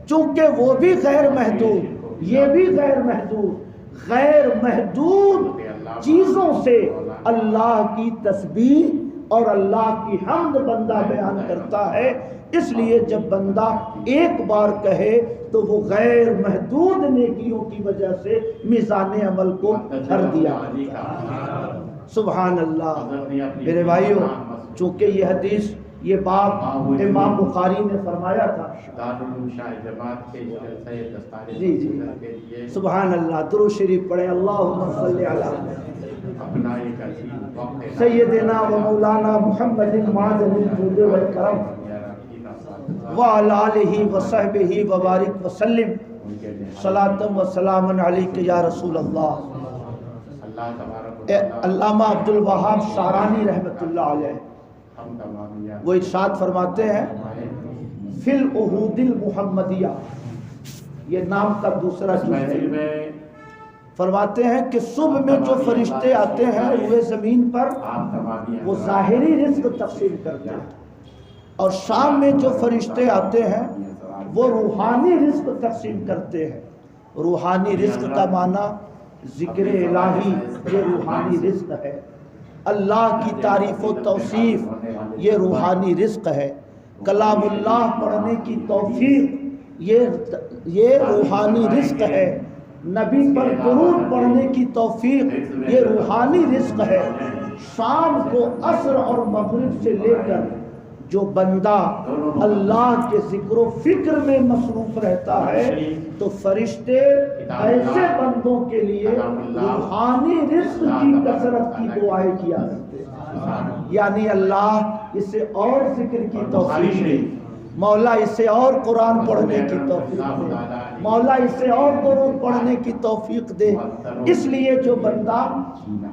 چونکہ وہ بھی غیر محدود، یہ بھی غیر محدود چیزوں سے اللہ کی تسبیح اور اللہ کی حمد بندہ بیان کرتا ہے. اس لیے جب بندہ ایک بار کہے تو وہ غیر محدود نیکیوں کی وجہ سے میزان عمل کو بھر دیا. سبحان اللہ. میرے بھائیوں، چونکہ یہ حدیث یہ باب امام بخاری نے فرمایا تھا. جی سبحان اللہ. درود شریف پڑھیں. اللہم صلی علی سیدنا و مولانا محمد معدن الجود والکرم وعلی آلہ وصحبہ وبارک وسلم ان کے نہایت صلاۃ و سلام علیک یا رسول اللہ۔ اللہ تبارک و تعالیٰ علامہ عبد الوہاب شعرانی رحمۃ اللہ علیہ ہم تمام وہ ارشاد فرماتے ہیں فی العہود المحمدیہ، یہ نام کا دوسرا اس جز محفل ہے، میں فرماتے ہیں کہ صبح میں جو فرشتے آتے ہیں روئے زمین پر آپ تمام وہ ظاہری رزق تقسیم کرتے ہیں، اور شام میں جو فرشتے آتے ہیں وہ روحانی رزق تقسیم کرتے ہیں۔ روحانی رزق کا معنی ذکر الہی، یہ روحانی رزق ہے۔ اللہ کی تعریف و توصیف، یہ روحانی رزق ہے۔ کلام اللہ پڑھنے کی توفیق، یہ روحانی رزق ہے۔ نبی پر درود پڑھنے کی توفیق، یہ روحانی رزق ہے۔ شام کو عصر اور مغرب سے لے کر جو بندہ اللہ کے ذکر و فکر میں مصروف رہتا ہے تو فرشتے ایسے بندوں کے لیے روحانی رزق کی کثرت کی دعائیں کیا کرتے ہیں، یعنی اللہ اسے اور ذکر کی توفیق دے، مولا اسے اور قرآن پڑھنے کی توفیق دے، مولا اسے اور درود پڑھنے کی توفیق دے۔ اس لیے جو بندہ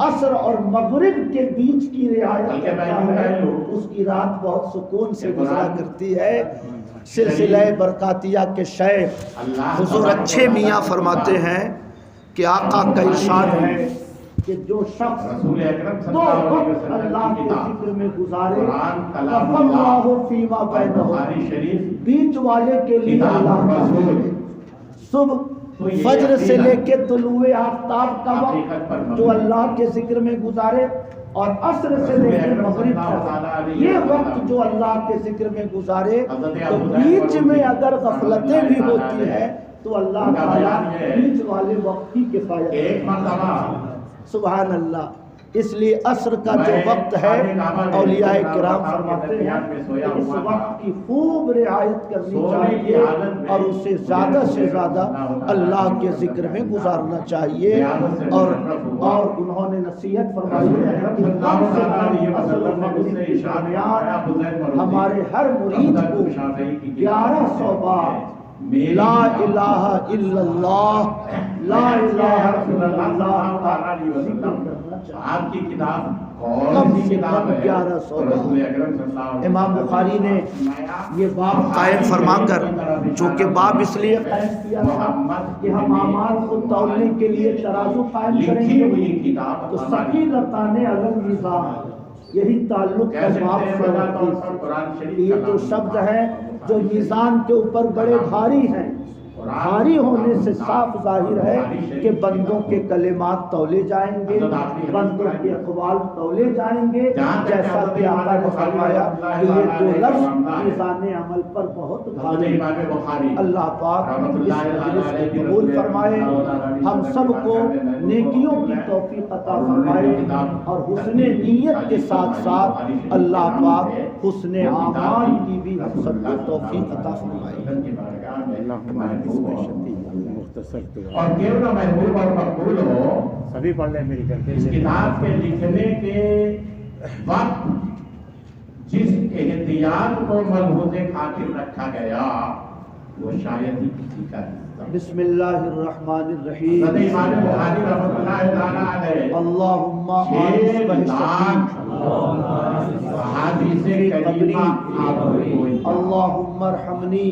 عصر اور مغرب کے بیچ کی رعایت کرتا ہے اس کی رات بہت سکون سے گزرا کرتی ہے۔ سلسلہ برکاتیہ کے شیخ حضور اچھے میاں فرماتے ہیں کہ آقا کا ارشاد ہے کہ جو شخص رسول اکرم صلی دو اللہ علیہ وقت وسلم اللہ کی کے کتاب ذکر میں گزارے قرآن کلام اللہ فیما بینہم، بخاری شریف بیچ والے کے لیے اللہ کا ذکر ہے۔ صبح فجر سے لے کے طلوع آفتاب کا وقت جو اللہ کے ذکر میں گزارے، اور عصر سے لے کے مغرب تک یہ وقت جو اللہ کے ذکر میں گزارے، تو بیچ میں اگر غفلتیں بھی ہوتی ہیں تو اللہ تعالیٰ بیچ والے وقت کی کفایت ایک مرتبہ سبحان اللہ۔ اس لیے عصر کا جو وقت ہے اولیاء کرام فرماتے ہیں کہ اس وقت کی خوب رعایت کرنی چاہیے اور اسے زیادہ سے زیادہ اللہ کے ذکر میں گزارنا چاہیے۔ اور انہوں نے نصیحت فرمائی ہے کہ ہمارے ہر مرید کو 1100 بار لا الہ الا اللہ، لا الہ الا اللہ کا ذکر کرنا چاہیے۔ آپ کی کتاب کم سے کم 1100 امام بخاری نے یہ باب قائم فرما کر، چونکہ باب اس لیے قائم کیا تھا کہ ہم اعمال کو تولنے کے لیے ترازو قائم کریں گے تو ثقیلتان علی المیزان، یہی تعلق ہے باب سے۔ یہ جو شبد ہے جو میزان کے اوپر بڑے بھاری ہیں، بھاری ہونے سے صاف ظاہر ہے کہ بندوں کے کلمات تولے جائیں گے، بندوں کے اقوال تولے جائیں گے، جیسا کہ آقا نے فرمایا کہ یہ دو لفظ میزان عمل پر بہت بھاری۔ اللہ پاک اس مجلس کو قبول فرمائے، ہم سب کو نیکیوں کی توفیق عطا فرمائے، اور حسن نیت کے ساتھ ساتھ اللہ پاک حسن اعمال کی بھی ہم سب کو توفیق عطا فرمائے۔ اور کیوں نہ محبوب اور مقبول ہو، سبھی پڑھ لیں میری کر کے۔ اس کتاب کے لکھنے کے وقت جس احتیاط کو ملحوظ خاطر رکھا گیا وہ شاید ہی کسی کا نہیں۔ بسم اللہ الرحمن الرحیم۔ حضرت امام بخاری رحمۃ اللہ تعالیٰ علیہ اللہم چھ لاکھ احادیث کریمہ آپ کو، اللہم ارحمنی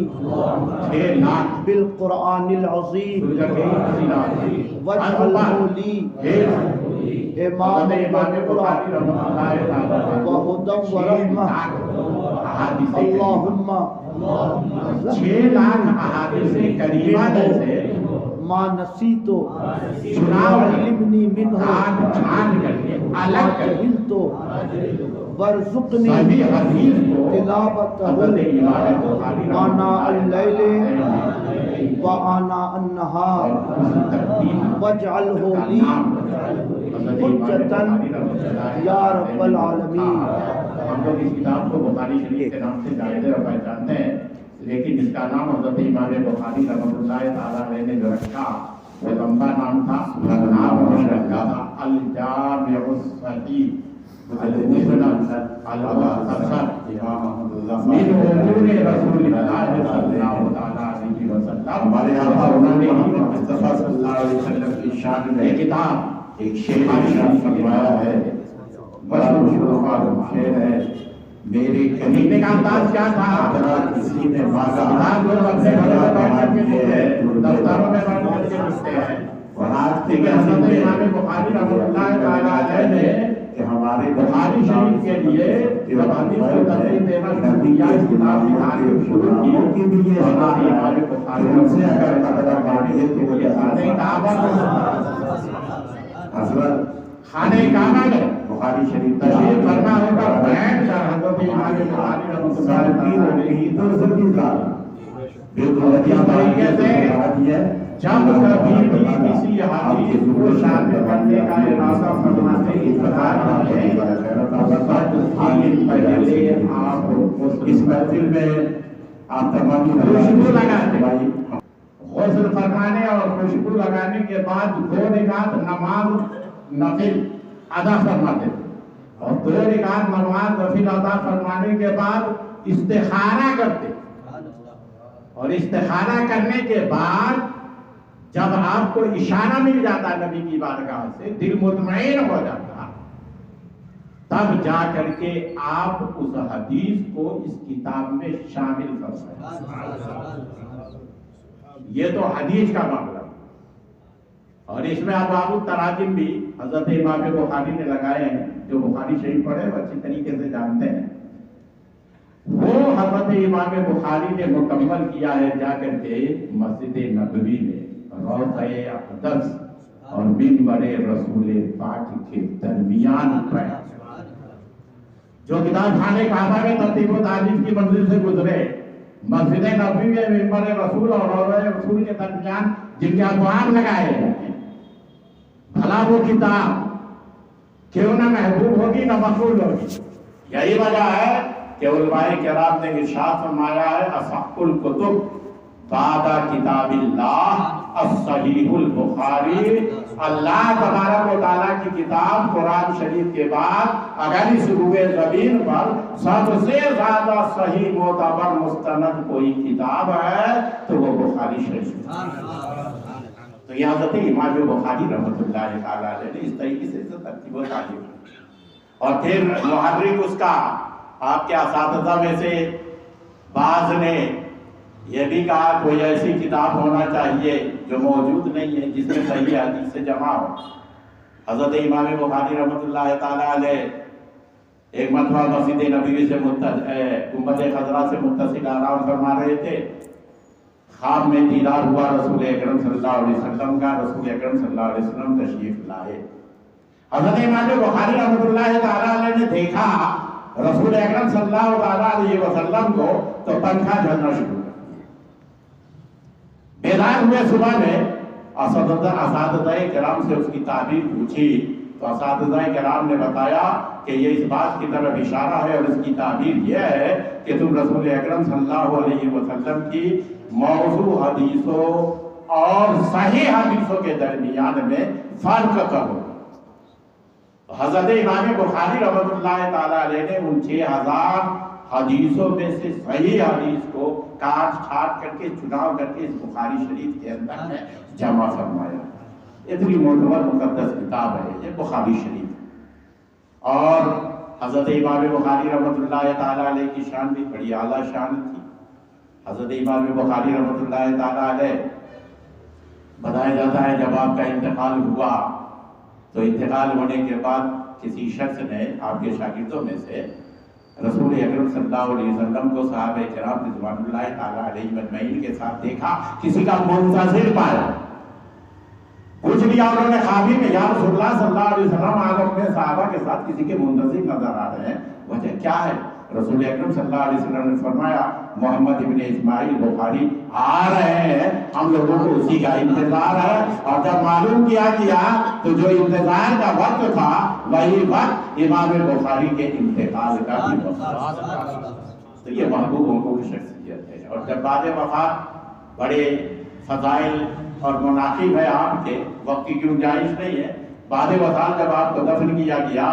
6 لاکھ بالقرآن العظیم واجعلہ لی امام بخاری رحمۃ اللہ تعالیٰ وہدی ورحمہ۔ اللہم 6 لاکھ احادیث کریمہ سے ما نسیتو چناؤ علمنی منہ چھان کر کے الگ کر کے جہلتو ورزقنی صحیح حدیث کو تلاوتہ حضرت امام بخاری آناء اللیل و آناء النہار واجعلہ لی حجتا یا رب العالمین۔ ہم لوگ اس کتاب کو بخاری شریف کے نام سے جانتے اور پہچانتے ہیں، لیکن اس کا نام حضرت امام بخاری رحمۃ اللہ تعالیٰ علیہ نے جو رکھا وہ لمبا نام تھا، نام رکھا تھا الجامع الصحیح، حدثنا الحسن من امور رسول اللہ صلی اللہ علیہ وسلم، ہمارے آقا انہوں نے مصطفیٰ صلی اللہ علیہ وسلم کی شان میں کتاب ایک شعر ارشاد فرمایا ہے، بڑا مشہور شعر ہے، میرے کہنے کا انداز کیا تھا؟ اگر کسی نے مانگا لوگ اپنے گھر میں بیٹھ کے ہے، دفتروں میں بیٹھ کے لکھتے ہیں، اور آج کے حضرت امام بخاری رحمۃ اللہ تعالی علیہ نے کہ ہمارے بخاری شریف کے لیے جب حدیث کو ترتیب دینا شروع کیا، اس کتاب کی شروع کی بھی یہ ہمارے امام بخاری ہم سے اگر قدر بانی ہے تو یہ خانہ کعبہ حضرت خانہ کعبہ میں بخاری شریف تشریف فرما ہوگا، بیٹھ کر حضرت امام بخاری رحمۃ اللہ علیہ کی تو ضرور کا بالکل اچھا طریقے سے جب کبھی بھی کسی حدیث کو شامل کرنے کا ارادہ فرماتے ہیں، پہلے آپ اس محفل میں آپ تمام خوشبو لگاتے ہیں، غسل فرمانے اور خوشبو لگانے کے بعد 2 رکعت نماز نفل ادا فرماتے اور 2 رکعت نماز نفل ادا فرمانے کے بعد استخارہ کرتے، اور استخارہ کرنے کے بعد جب آپ کو اشارہ مل جاتا نبی کی بارگاہ سے، دل مطمئن ہو جاتا، تب جا کر کے آپ اس حدیث کو اس کتاب میں شامل کر سکتے۔ یہ تو حدیث کا معاملہ، اور اس میں ابواب التراجم بھی حضرت امام بخاری نے لگائے ہیں، جو بخاری شریف پڑھے وہ اچھی طریقے سے جانتے ہیں۔ وہ حضرت امام بخاری نے مکمل کیا ہے جا کر کے مسجد نبوی میں، روضہ اقدس اور منبر رسول پاک کے درمیان پر، جو کتاب خانہ کعبہ میں ترتیب و تعلیف کی منزل سے گزرے، مسجد نبوی میں منبر رسول اور روضہ رسول کے درمیان جن کے ابواب لگائے ہیں، بھلا وہ کتاب کیوں نہ محبوب ہوگی نہ مقبول ہوگی؟ یہی وجہ ہے کہ علماء کرام نے ارشاد فرمایا ہے، اصح الکتب بعد کتاب اللہ الصحیح البخاری، اللہ تبارک و تعالیٰ کی کتاب قرآن شریف کے بعد اگر اس روئے زمین پر سب سے زیادہ صحیح معتبر مستند کوئی کتاب ہے تو وہ بخاری شریف۔ تو یہ حضرت امام بخاری رحمۃ اللہ تعالیٰ علیہ نے اس طریقے سے ترتیب و تعلیم، اور پھر محرک اس کا آپ کے اساتذہ میں سے بعض نے یہ بھی کہا کوئی ایسی کتاب ہونا چاہیے جو موجود نہیں ہے جس میں صحیح حدیث سے جمع ہو۔ حضرت امام بخاری رحمۃ اللہ تعالیٰ علیہ ایک مرتبہ مسجد نبوی سے گنبد خضرا سے متصل آرام فرما رہے تھے، خواب میں دیدار ہوا رسول اکرم صلی اللہ علیہ وسلم کا، رسول اکرم صلی اللہ علیہ وسلم تشریف لائے۔ حضرت امام بخاری رحمۃ اللہ تعالیٰ علیہ نے دیکھا رسول اکرم صلی اللہ تعالیٰ علیہ وسلم کو تو پنکھا جھلنا شروع کر دیا۔ بیدار ہوئے صبح میں اساتذہ کرام سے اس کی تعبیر پوچھی تو اساتذہ کرام نے بتایا کہ یہ اس بات کی طرف اشارہ ہے اور اس کی تعبیر یہ ہے کہ تم رسول اکرم صلی اللہ علیہ وسلم کی موضوع حدیثوں اور صحیح حدیثوں کے درمیان میں فرق کرو۔ حضرت امام بخاری رحمۃ اللہ تعالیٰ علیہ نے ان 6000 حدیثوں میں سے صحیح حدیث کو کاٹ چھاٹ کر کے چناؤ کر کے اس بخاری شریف کے اندر میں جمع فرمایا۔ اتنی معتبر مقدس کتاب ہے یہ بخاری شریف، اور حضرت امام بخاری رحمۃ اللہ تعالیٰ علیہ کی شان بھی بڑی اعلیٰ شان تھی۔ حضرت امام بخاری رحمۃ اللہ تعالیٰ علیہ بتایا جاتا ہے جب آپ کا انتقال ہوا تو انتقال ہونے کے بعد کسی شخص نے آپ کے شاگردوں میں سے رسول اکرم صلی اللہ علیہ وسلم کو صحابہ کرام رضوان اللہ تعالیٰ علیہ مجمعین کے ساتھ دیکھا، کسی کا منتظر پایا، پوچھ لیا انہوں نے خوابی میں، یا رسول اللہ صلی اللہ علیہ وسلم آپ اپنے صحابہ کے ساتھ کسی کے منتظر نظر آ رہے ہیں، وجہ کیا ہے؟ رسول اکرم صلی اللہ علیہ وسلم نے فرمایا محمد ابن اسماعیل بخاری آ رہے ہیں، ہم لوگوں کو اسی کا انتظار ہے۔ اور جب معلوم کیا تو جو انتظار کا وقت تھا وہی وقت امام بخاری کے انتقال کا بھی وقت، تو یہ محبوب حقوق شخصیت ہے۔ اور جب بعد وفات بڑے فضائل اور مناقب ہے آپ کے، وقت کی گنجائش نہیں ہے، بعد وفات جب آپ کو دفن کیا گیا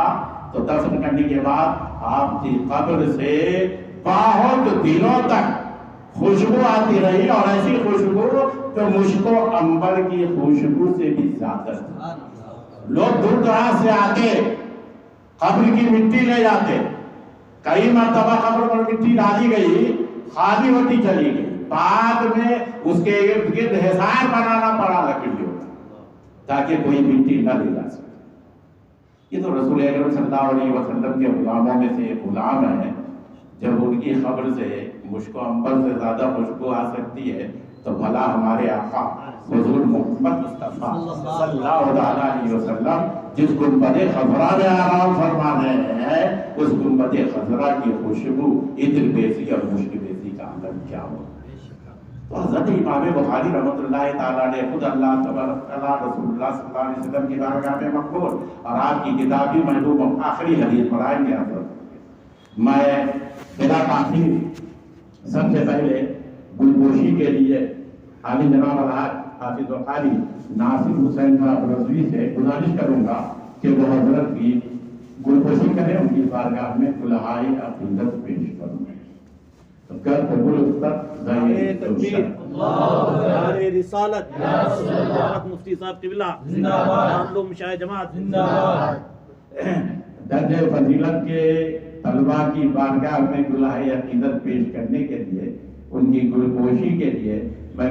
تو دفن کرنے کے بعد آپ کی قبر سے بہت دنوں تک خوشبو آتی رہی، اور ایسی خوشبو تو مشک و عنبر کی خوشبو سے بھی زیادہ تھی۔ لوگ دور دراز سے آتے قبر کی مٹی لے جاتے، کئی مرتبہ قبر پر مٹی ڈالی گئی، خالی ہوتی چلی گئی، بعد میں اس کے ارد گرد حصار بنانا پڑا لکڑیوں کا تاکہ کوئی مٹی نہ لے جا سکے۔ یہ تو رسول اکرم صلی اللہ علیہ وسلم کے غلاموں میں سے ایک غلام ہے، جب ان کی قبر سے مشک و عنبر سے زیادہ خوشبو آ سکتی ہے تو بھلا ہمارے آقا حضور محمد مصطفیٰ صلی اللہ علیہ وسلم جس گنبد خضرا میں آرام فرما رہے ہیں، اس گنبد خضرا کی خوشبو عطر بیسی اور مشک بیسی کا عالم کیا ہو۔ تو حضرت امام بخاری رحمۃ اللہ تعالیٰ نے خود اللہ تبارک تعالیٰ رسول اللہ صلی اللہ علیہ وسلم کی بارگاہ میں مقبول، اور آپ کی کتاب بھی محبوب آخری حدیث پڑھائیں گے حضرت۔ میں بلا تاخیر سب سے پہلے گلپوشی کے لیے عالی جناب الحاج حافظ وقاری ناصر حسین صاحب رضوی سے گزارش کروں گا کہ وہ حضرت کی گلپوشی کریں، ان کی بارگاہ میں دلہائی عقیدت پیش کروں گے۔ تو کر قبول استاد نعرہ تکبیر، نعرہ رسالت، حضرت مفتی صاحب قبلہ زندہ باد، شاہ جماعت زندہ باد۔ درجہ فضیلت کے طلباء کی بارگاہ میں دلہائی عقیدت پیش کرنے کے لیے، ان کی گلپوشی کے لیے میں